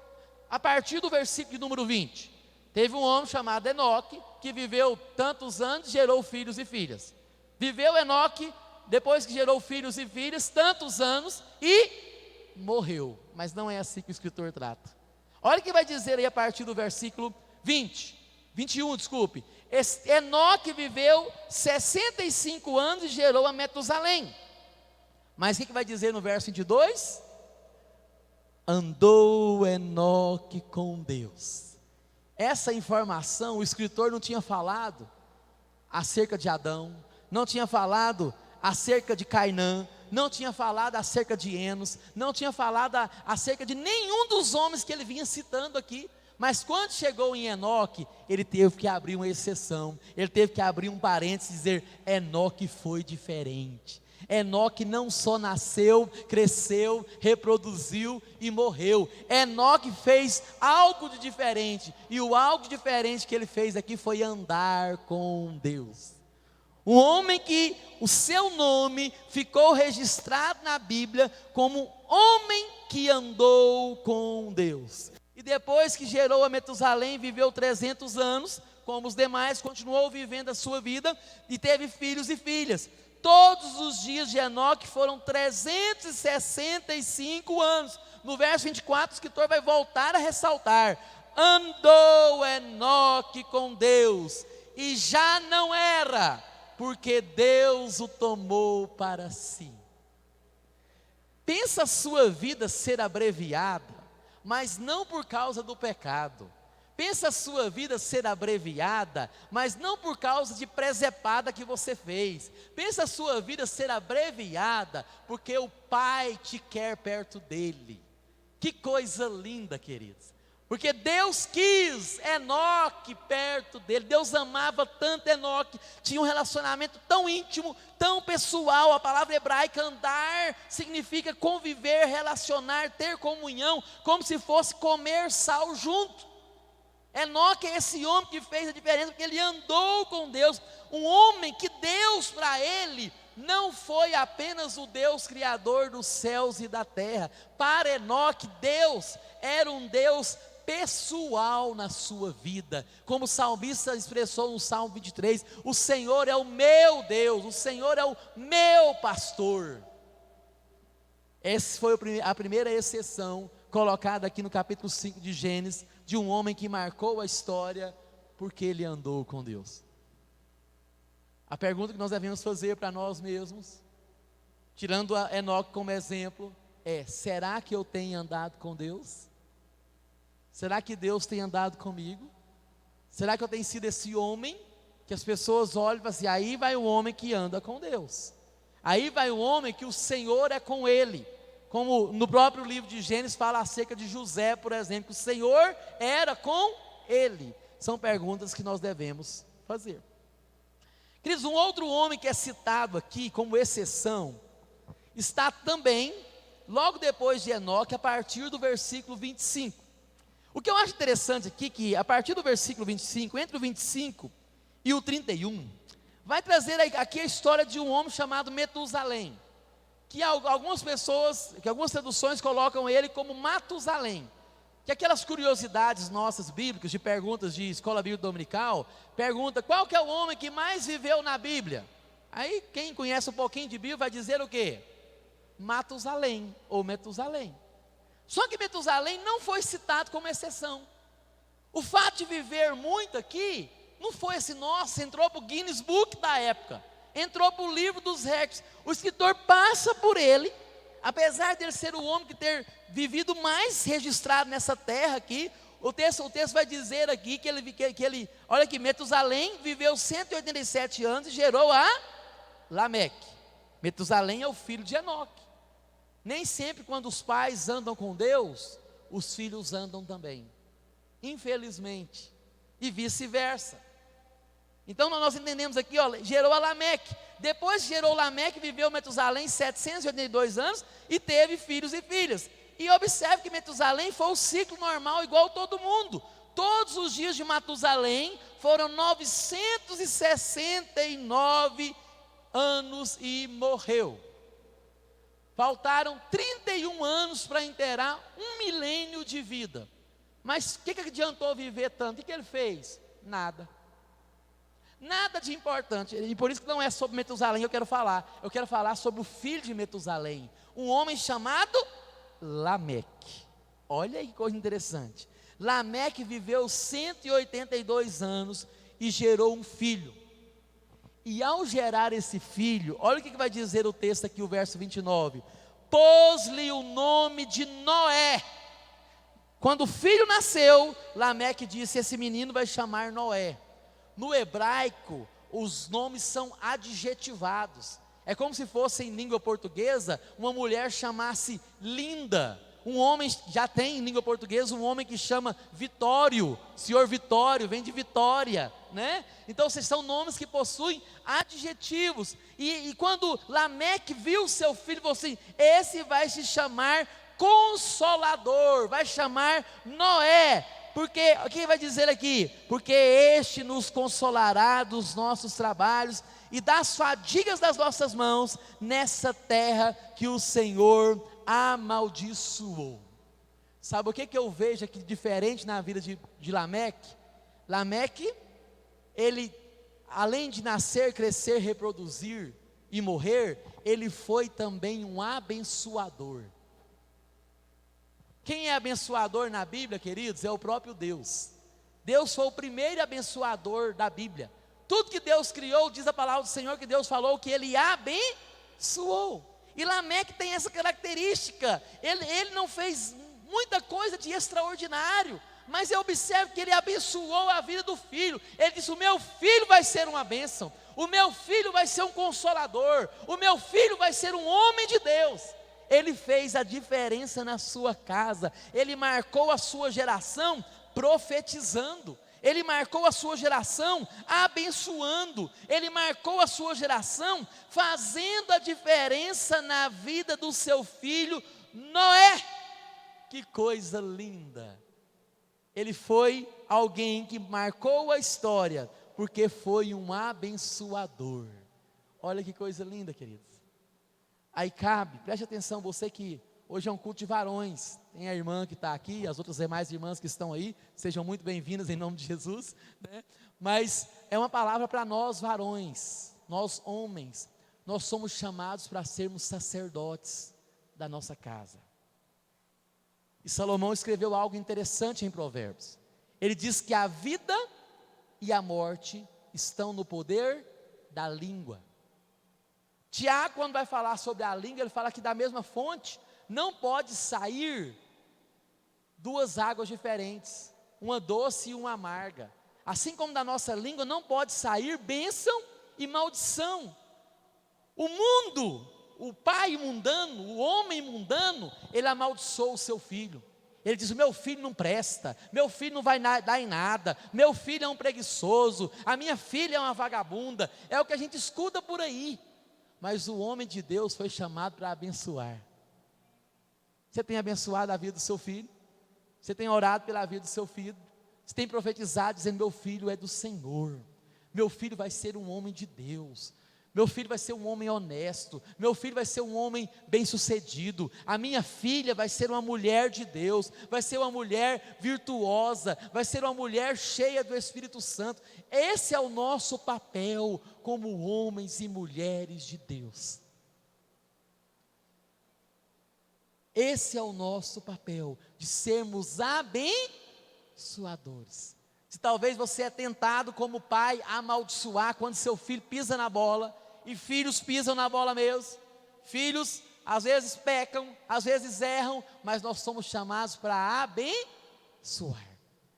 a partir do versículo de número 20? Teve um homem chamado Enoque, que viveu tantos anos, gerou filhos e filhas. Viveu Enoque, depois que gerou filhos e filhas, tantos anos e morreu. Mas não é assim que o escritor trata. Olha o que vai dizer aí a partir do versículo 21, desculpe. Enoque viveu 65 anos e gerou a Metusalém. Mas o que vai dizer no verso 22? andou Enoque com Deus. Essa informação o escritor não tinha falado acerca de Adão, não tinha falado acerca de Cainã, não tinha falado acerca de Enos, não tinha falado acerca de nenhum dos homens que ele vinha citando aqui. Mas quando chegou em Enoque, ele teve que abrir uma exceção, ele teve que abrir um parênteses e dizer: Enoque foi diferente. Enoque não só nasceu, cresceu, reproduziu e morreu. Enoque fez algo de diferente, e o algo diferente que ele fez aqui foi andar com Deus. Um homem que o seu nome ficou registrado na Bíblia como homem que andou com Deus. E depois que gerou a Metusalém, viveu 300 anos, como os demais, continuou vivendo a sua vida e teve filhos e filhas. Todos os dias de Enoque foram 365 anos. No verso 24, o escritor vai voltar a ressaltar: andou Enoque com Deus, e já não era, porque Deus o tomou para si. Pensa a sua vida ser abreviada, mas não por causa do pecado. Pensa a sua vida ser abreviada, mas não por causa de presepada que você fez. Pensa a sua vida ser abreviada, porque o Pai te quer perto dele. Que coisa linda, queridos. Porque Deus quis Enoque perto dele. Deus amava tanto Enoque, tinha um relacionamento tão íntimo, tão pessoal. A palavra hebraica andar significa conviver, relacionar, ter comunhão, como se fosse comer sal junto. Enoque é esse homem que fez a diferença, porque ele andou com Deus. Um homem que Deus para ele não foi apenas o Deus criador dos céus e da terra. Para Enoque, Deus era um Deus pessoal na sua vida, como o salmista expressou no Salmo 23, o Senhor é o meu Deus, o Senhor é o meu pastor. Essa foi a primeira exceção colocada aqui no capítulo 5 de Gênesis, de um homem que marcou a história, porque ele andou com Deus. A pergunta que nós devemos fazer para nós mesmos, tirando a Enoque como exemplo, é: será que eu tenho andado com Deus? Será que Deus tem andado comigo? Será que eu tenho sido esse homem que as pessoas olham e falam assim: aí vai o homem que anda com Deus, aí vai o homem que o Senhor é com ele? Como no próprio livro de Gênesis fala acerca de José, por exemplo, que o Senhor era com ele. São perguntas que nós devemos fazer. Queridos, um outro homem que é citado aqui como exceção, está também logo depois de Enoque, a partir do versículo 25. O que eu acho interessante aqui, que a partir do versículo 25, entre o 25 e o 31, vai trazer aqui a história de um homem chamado Metusalém, que algumas pessoas, que algumas traduções colocam ele como Matusalém, que aquelas curiosidades nossas bíblicas, de perguntas de escola bíblica dominical, pergunta: qual que é o homem que mais viveu na Bíblia? Aí quem conhece um pouquinho de Bíblia vai dizer o quê? Matusalém, ou Metusalém. Só que Metusalém não foi citado como exceção. O fato de viver muito aqui, não foi assim: nossa, entrou para o Guinness Book da época, entrou para o livro dos recordes. O escritor passa por ele, apesar de ele ser o homem que ter vivido mais registrado nessa terra aqui. O texto vai dizer aqui que ele, olha aqui, Metusalém viveu 187 anos e gerou a Lameque. Metusalém é o filho de Enoque. Nem sempre quando os pais andam com Deus, os filhos andam também, infelizmente, e vice-versa. Então nós entendemos aqui, gerou a Lameque. Depois que gerou Lameque, viveu Metusalém 782 anos e teve filhos e filhas. E observe que Metusalém foi o ciclo normal, igual todo mundo. Todos os dias de Matusalém foram 969 anos e morreu. Faltaram 31 anos para inteirar 1 milênio de vida. Mas o que adiantou viver tanto? O que ele fez? Nada. Nada de importante. E por isso que não é sobre Metusalém eu quero falar. Eu quero falar sobre o filho de Metusalém, um homem chamado Lameque. Olha aí que coisa interessante. Lameque viveu 182 anos e gerou um filho. E ao gerar esse filho, olha o que vai dizer o texto aqui, o verso 29. Pôs-lhe o nome de Noé. Quando o filho nasceu, Lameque disse: esse menino vai chamar Noé. No hebraico, os nomes são adjetivados. É como se fosse em língua portuguesa, uma mulher chamasse Linda. Um homem já tem em língua portuguesa um homem que chama Vitório, senhor Vitório, vem de vitória, né? Então, esses são nomes que possuem adjetivos. E quando Lameque viu seu filho, falou assim: esse vai se chamar Consolador, vai chamar Noé. Porque, o que vai dizer aqui? Porque este nos consolará dos nossos trabalhos e das fadigas das nossas mãos, nessa terra que o Senhor amaldiçoou. Sabe o que eu vejo aqui diferente na vida de Lameque? Lameque, ele, além de nascer, crescer, reproduzir e morrer, ele foi também um abençoador. Quem é abençoador na Bíblia, queridos? É o próprio Deus. Deus foi o primeiro abençoador da Bíblia. Tudo que Deus criou, diz a palavra do Senhor, que Deus falou que Ele abençoou. E Lameque tem essa característica. Ele não fez muita coisa de extraordinário, mas eu observo que ele abençoou a vida do filho. Ele disse: o meu filho vai ser uma bênção, o meu filho vai ser um consolador, o meu filho vai ser um homem de Deus. Ele fez a diferença na sua casa, ele marcou a sua geração profetizando, ele marcou a sua geração abençoando, ele marcou a sua geração fazendo a diferença na vida do seu filho Noé. Que coisa linda! Ele foi alguém que marcou a história, porque foi um abençoador. Olha que coisa linda, queridos. Aí cabe, preste atenção, você que hoje é um culto de varões, tem a irmã que está aqui, as outras demais irmãs que estão aí, sejam muito bem-vindas em nome de Jesus, né? Mas é uma palavra para nós varões, nós homens, nós somos chamados para sermos sacerdotes da nossa casa. E Salomão escreveu algo interessante em Provérbios. Ele diz que a vida e a morte estão no poder da língua. Tiago, quando vai falar sobre a língua, ele fala que da mesma fonte não pode sair duas águas diferentes, uma doce e uma amarga. Assim como da nossa língua não pode sair bênção e maldição. O mundo, o pai mundano, o homem mundano, ele amaldiçoou o seu filho. Ele diz: o meu filho não presta, meu filho não vai dar em nada, meu filho é um preguiçoso, a minha filha é uma vagabunda. É o que a gente escuta por aí. Mas o homem de Deus foi chamado para abençoar. Você tem abençoado a vida do seu filho? Você tem orado pela vida do seu filho? Você tem profetizado dizendo: meu filho é do Senhor, meu filho vai ser um homem de Deus, meu filho vai ser um homem honesto, meu filho vai ser um homem bem-sucedido, a minha filha vai ser uma mulher de Deus, vai ser uma mulher virtuosa, vai ser uma mulher cheia do Espírito Santo. Esse é o nosso papel como homens e mulheres de Deus. Esse é o nosso papel, de sermos abençoadores. Se talvez você é tentado como pai a amaldiçoar quando seu filho pisa na bola, e filhos pisam na bola mesmo, filhos às vezes pecam, às vezes erram, mas nós somos chamados para abençoar.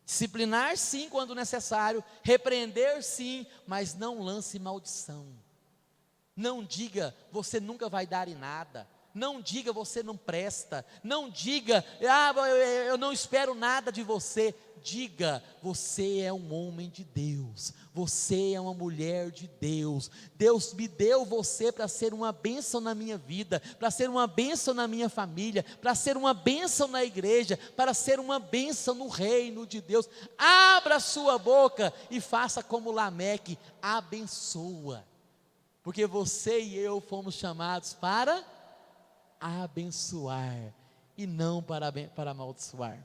Disciplinar sim quando necessário, repreender sim, mas não lance maldição. Não diga: você nunca vai dar em nada. Não diga: você não presta. Não diga: eu não espero nada de você. Diga: você é um homem de Deus, você é uma mulher de Deus. Deus me deu você para ser uma bênção na minha vida, para ser uma bênção na minha família, para ser uma bênção na igreja, para ser uma bênção no reino de Deus. Abra a sua boca e faça como Lameque, abençoa, porque você e eu fomos chamados para abençoar e não para amaldiçoar.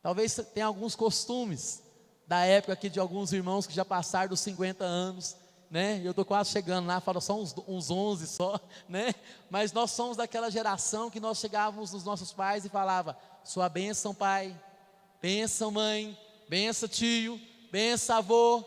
Talvez tenha alguns costumes da época aqui de alguns irmãos que já passaram dos 50 anos, né? Eu estou quase chegando lá, falo só uns 11 só, né? Mas nós somos daquela geração que nós chegávamos nos nossos pais e falava: sua bênção, pai, bênção, mãe, bênção, tio, bênção, avô.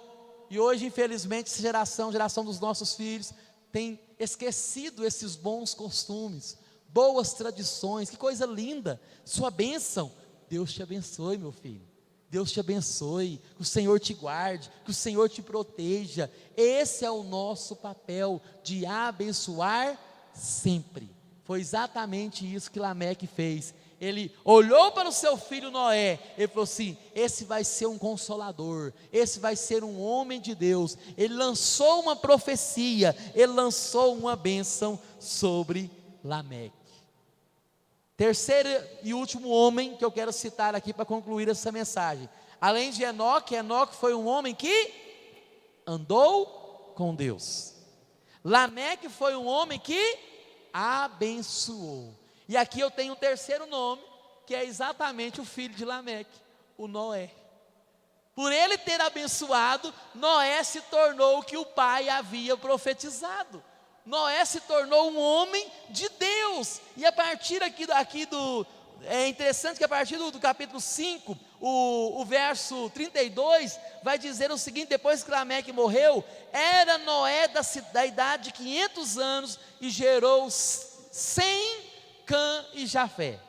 E hoje, infelizmente, essa geração dos nossos filhos, tem esquecido esses bons costumes, boas tradições. Que coisa linda, sua bênção. Deus te abençoe, meu filho. Deus te abençoe, que o Senhor te guarde, que o Senhor te proteja. Esse é o nosso papel, de abençoar sempre. Foi exatamente isso que Lameque fez. Ele olhou para o seu filho Noé, ele falou assim: esse vai ser um consolador, esse vai ser um homem de Deus. Ele lançou uma profecia, ele lançou uma bênção sobre Lameque. Terceiro e último homem que eu quero citar aqui para concluir essa mensagem. Além de Enoque, Enoque foi um homem que andou com Deus. Lameque foi um homem que abençoou. E aqui eu tenho o terceiro nome, que é exatamente o filho de Lameque, o Noé. Por ele ter abençoado, Noé se tornou o que o pai havia profetizado. Noé se tornou um homem de Deus. E a partir é interessante que a partir do capítulo 5, o verso 32, vai dizer o seguinte: depois que Lameque morreu, era Noé da idade de 500 anos, e gerou Sem, Cã e Jafé.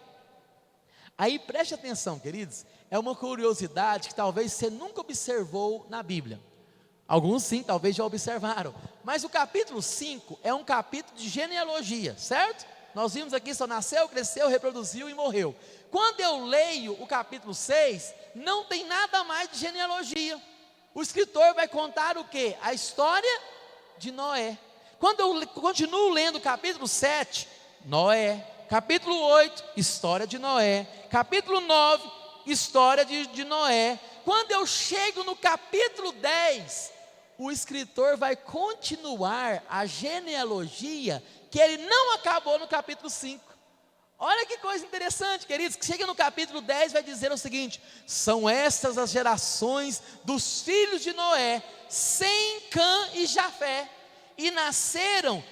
Aí preste atenção, queridos, é uma curiosidade que talvez você nunca observou na Bíblia. Alguns sim, talvez já observaram. Mas o capítulo 5 é um capítulo de genealogia, certo? Nós vimos aqui: só nasceu, cresceu, reproduziu e morreu. Quando eu leio o capítulo 6, não tem nada mais de genealogia. O escritor vai contar o quê? A história de Noé. Quando eu continuo lendo o capítulo 7, Noé. Capítulo 8, história de Noé. Capítulo 9, história de Noé. Quando eu chego no capítulo 10, o escritor vai continuar a genealogia que ele não acabou no capítulo 5. Olha que coisa interessante, queridos, que chega no capítulo 10, vai dizer o seguinte: são estas as gerações dos filhos de Noé, Sem, Cã e Jafé, e nasceram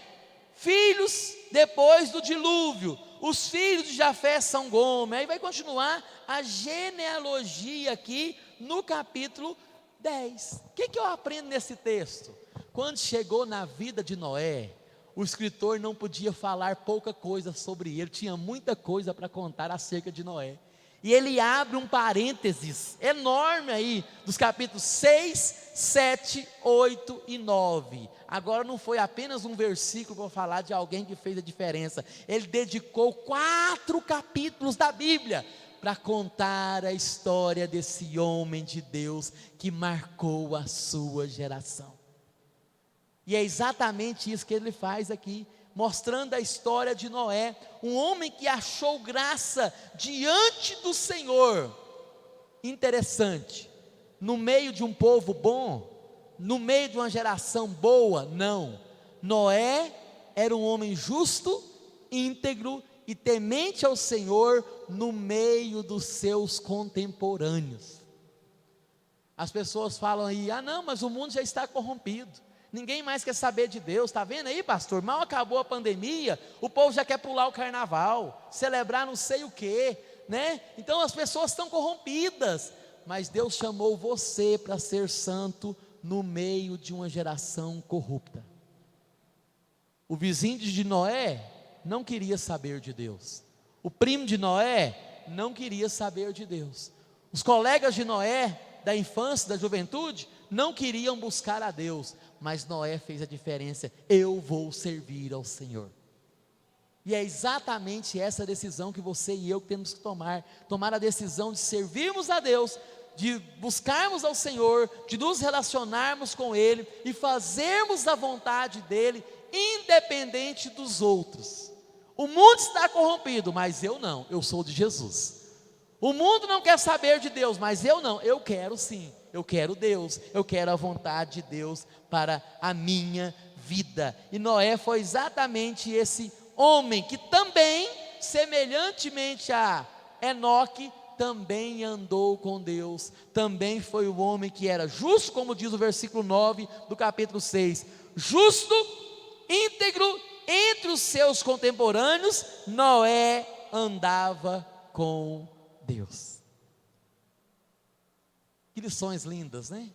filhos depois do dilúvio. Os filhos de Jafé são Gomer. Aí vai continuar a genealogia aqui no capítulo 10. O que eu aprendo nesse texto? Quando chegou na vida de Noé, o escritor não podia falar pouca coisa sobre ele, tinha muita coisa para contar acerca de Noé. E ele abre um parênteses enorme aí, dos capítulos 6, 7, 8 e 9. Agora não foi apenas um versículo para falar de alguém que fez a diferença. Ele dedicou 4 capítulos da Bíblia para contar a história desse homem de Deus que marcou a sua geração. E é exatamente isso que ele faz aqui, mostrando a história de Noé, um homem que achou graça diante do Senhor. Interessante, no meio de um povo bom, no meio de uma geração boa, não. Noé era um homem justo, íntegro e temente ao Senhor no meio dos seus contemporâneos. As pessoas falam aí: ah não, mas o mundo já está corrompido, ninguém mais quer saber de Deus. Está vendo aí, pastor? Mal acabou a pandemia, o povo já quer pular o carnaval, celebrar não sei o que, né? Então as pessoas estão corrompidas. Mas Deus chamou você para ser santo no meio de uma geração corrupta. O vizinho de Noé não queria saber de Deus. O primo de Noé não queria saber de Deus. Os colegas de Noé, da infância, da juventude, não queriam buscar a Deus. Mas Noé fez a diferença: eu vou servir ao Senhor. E é exatamente essa decisão que você e eu temos que tomar. Tomar a decisão de servirmos a Deus, de buscarmos ao Senhor, de nos relacionarmos com Ele e fazermos a vontade dEle, independente dos outros. O mundo está corrompido, mas eu não, eu sou de Jesus. O mundo não quer saber de Deus, mas eu não, eu quero sim. Eu quero Deus, eu quero a vontade de Deus para a minha vida. E Noé foi exatamente esse homem que também, semelhantemente a Enoque, também andou com Deus. Também foi o homem que era justo, como diz o versículo 9 do capítulo 6. Justo, íntegro, entre os seus contemporâneos, Noé andava com Deus. Que lições lindas, né?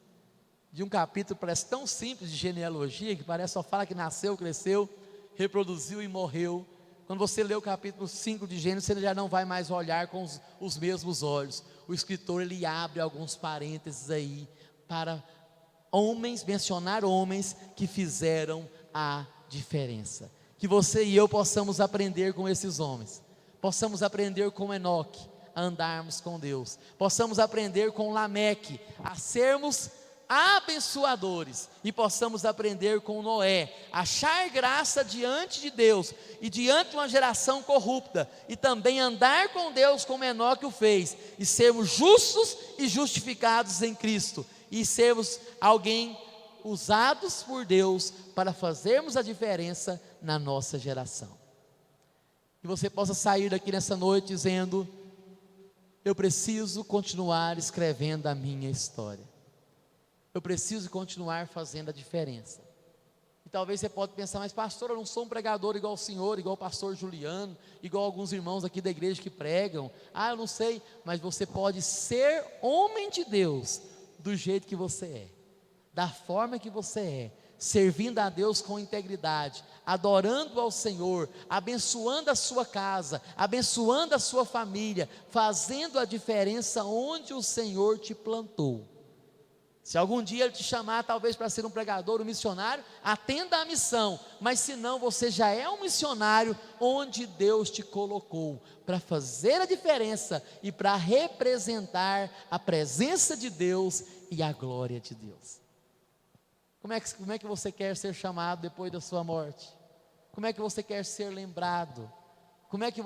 De um capítulo parece tão simples de genealogia, que parece só fala que nasceu, cresceu, reproduziu e morreu. Quando você lê o capítulo 5 de Gênesis, você já não vai mais olhar com os mesmos olhos. O escritor, ele abre alguns parênteses aí, para mencionar homens que fizeram a diferença. Que você e eu possamos aprender com esses homens, possamos aprender com Enoque, a andarmos com Deus, possamos aprender com Lameque, a sermos abençoadores, e possamos aprender com Noé, achar graça diante de Deus, e diante de uma geração corrupta, e também andar com Deus como Enoque o fez, e sermos justos e justificados em Cristo, e sermos alguém usados por Deus para fazermos a diferença na nossa geração. Que você possa sair daqui nessa noite dizendo: eu preciso continuar escrevendo a minha história, eu preciso continuar fazendo a diferença. E talvez você pode pensar: mas pastor, eu não sou um pregador igual o senhor, igual o pastor Juliano, igual alguns irmãos aqui da igreja que pregam. Eu não sei. Mas você pode ser homem de Deus do jeito que você é, da forma que você é, servindo a Deus com integridade, adorando ao Senhor, abençoando a sua casa, abençoando a sua família, fazendo a diferença onde o Senhor te plantou. Se algum dia Ele te chamar, talvez para ser um pregador, um missionário, atenda à missão, mas se não, você já é um missionário onde Deus te colocou, para fazer a diferença e para representar a presença de Deus e a glória de Deus. Como é que você quer ser chamado depois da sua morte? Como é que você quer ser lembrado? Como é que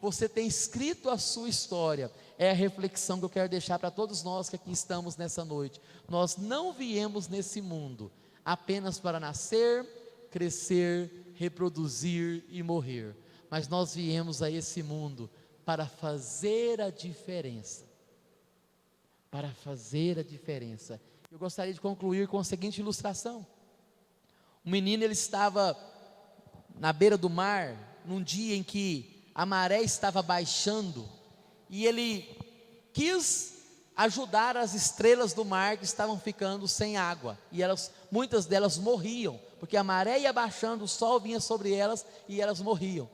você tem escrito a sua história? É a reflexão que eu quero deixar para todos nós que aqui estamos nessa noite. Nós não viemos nesse mundo apenas para nascer, crescer, reproduzir e morrer, mas nós viemos a esse mundo para fazer a diferença. Para fazer a diferença. Eu gostaria de concluir com a seguinte ilustração. Um menino, ele estava na beira do mar, num dia em que a maré estava baixando, e ele quis ajudar as estrelas do mar que estavam ficando sem água, e muitas delas morriam, porque a maré ia baixando, o sol vinha sobre elas, e elas morriam.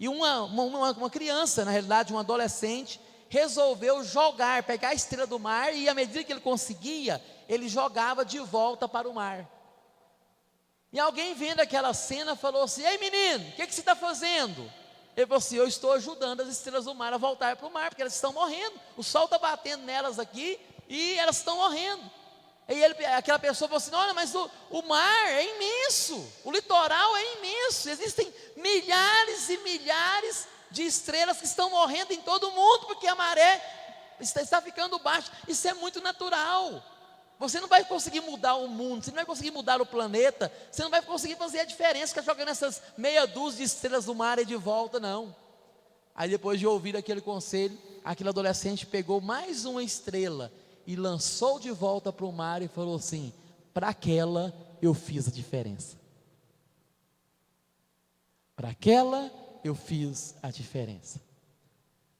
E uma criança, na realidade um adolescente, resolveu pegar a estrela do mar, e à medida que ele conseguia, ele jogava de volta para o mar. E alguém vendo aquela cena falou assim: ei menino, o que você está fazendo? Ele falou assim: eu estou ajudando as estrelas do mar a voltar para o mar, porque elas estão morrendo, o sol está batendo nelas aqui, e elas estão morrendo. E aquela pessoa falou assim: olha, mas o mar é imenso, o litoral é imenso, existem milhares e milhares de estrelas que estão morrendo em todo o mundo, porque a maré está ficando baixa. Isso é muito natural. Você não vai conseguir mudar o mundo, você não vai conseguir mudar o planeta, você não vai conseguir fazer a diferença, ficar jogando essas meia dúzia de estrelas do mar e de volta, não. Aí depois de ouvir aquele conselho, aquele adolescente pegou mais uma estrela e lançou de volta para o mar e falou assim: para aquela eu fiz a diferença. Para aquela eu fiz a diferença.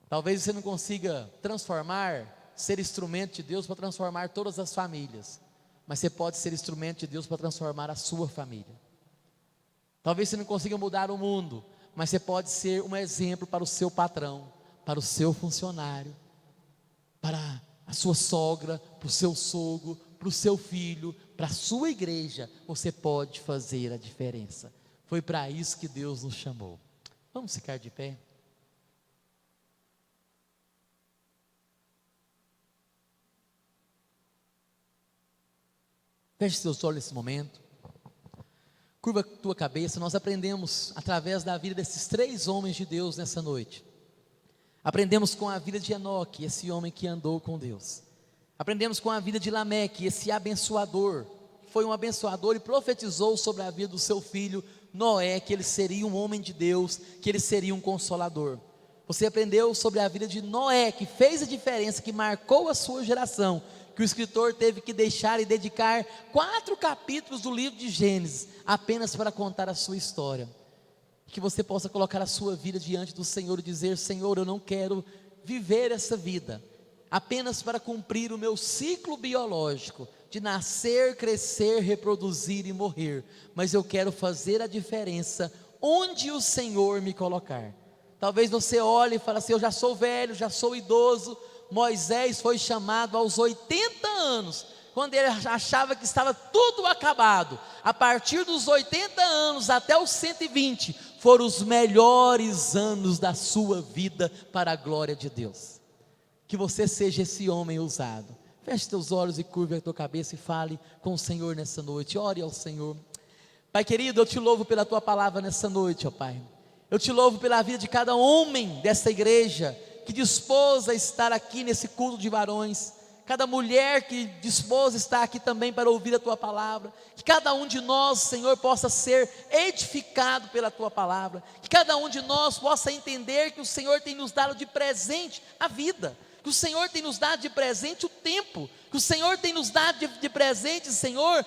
Talvez você não consiga ser instrumento de Deus para transformar todas as famílias, mas você pode ser instrumento de Deus para transformar a sua família. Talvez você não consiga mudar o mundo, mas você pode ser um exemplo para o seu patrão, para o seu funcionário, para a sua sogra, para o seu sogro, para o seu filho, para a sua igreja. Você pode fazer a diferença. Foi para isso que Deus nos chamou. Vamos ficar de pé? Feche seus olhos nesse momento, curva a tua cabeça. Nós aprendemos através da vida desses 3 homens de Deus nessa noite. Aprendemos com a vida de Enoque, esse homem que andou com Deus. Aprendemos com a vida de Lameque, esse abençoador, foi um abençoador e profetizou sobre a vida do seu filho Noé, que ele seria um homem de Deus, que ele seria um consolador. Você aprendeu sobre a vida de Noé, que fez a diferença, que marcou a sua geração, que o escritor teve que deixar e dedicar 4 capítulos do livro de Gênesis, apenas para contar a sua história. Que você possa colocar a sua vida diante do Senhor e dizer: Senhor, eu não quero viver essa vida apenas para cumprir o meu ciclo biológico, de nascer, crescer, reproduzir e morrer, mas eu quero fazer a diferença onde o Senhor me colocar. Talvez você olhe e fale assim: eu já sou velho, já sou idoso. Moisés foi chamado aos 80 anos, quando ele achava que estava tudo acabado. A partir dos 80 anos até os 120, foram os melhores anos da sua vida para a glória de Deus. Que você seja esse homem ousado. Feche teus olhos e curva a tua cabeça e fale com o Senhor nessa noite. Ore ao Senhor. Pai querido, eu te louvo pela tua palavra nessa noite, ó Pai. Eu te louvo pela vida de cada homem desta igreja que dispôs a estar aqui nesse culto de varões, cada mulher que dispôs a estar aqui também para ouvir a tua palavra, que cada um de nós, Senhor, possa ser edificado pela tua palavra, que cada um de nós possa entender que o Senhor tem nos dado de presente a vida, que o Senhor tem nos dado de presente o tempo, que o Senhor tem nos dado de presente, Senhor,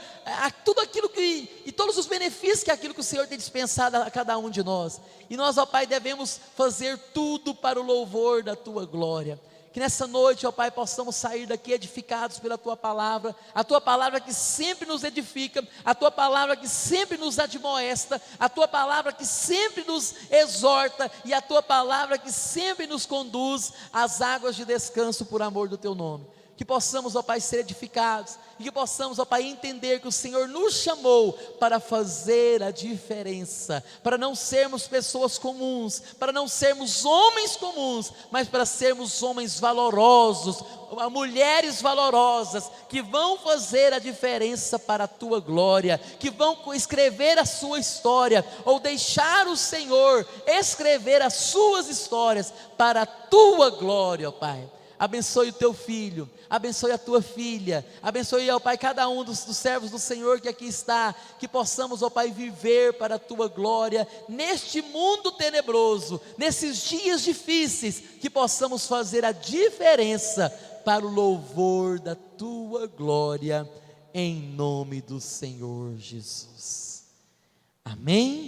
tudo aquilo e todos os benefícios que aquilo que o Senhor tem dispensado a cada um de nós. E nós, ó Pai, devemos fazer tudo para o louvor da tua glória. Que nessa noite, ó Pai, possamos sair daqui edificados pela tua palavra, a tua palavra que sempre nos edifica, a tua palavra que sempre nos admoesta, a tua palavra que sempre nos exorta e a tua palavra que sempre nos conduz às águas de descanso por amor do teu nome. Que possamos, ó Pai, ser edificados e que possamos, ó Pai, entender que o Senhor nos chamou para fazer a diferença, para não sermos pessoas comuns, para não sermos homens comuns, mas para sermos homens valorosos, mulheres valorosas, que vão fazer a diferença para a tua glória, que vão escrever a sua história, ou deixar o Senhor escrever as suas histórias para a tua glória, ó Pai. Abençoe o teu filho, abençoe a tua filha, abençoe, ó Pai, cada um dos servos do Senhor que aqui está, que possamos, ó Pai, viver para a tua glória, neste mundo tenebroso, nesses dias difíceis, que possamos fazer a diferença para o louvor da tua glória, em nome do Senhor Jesus. Amém?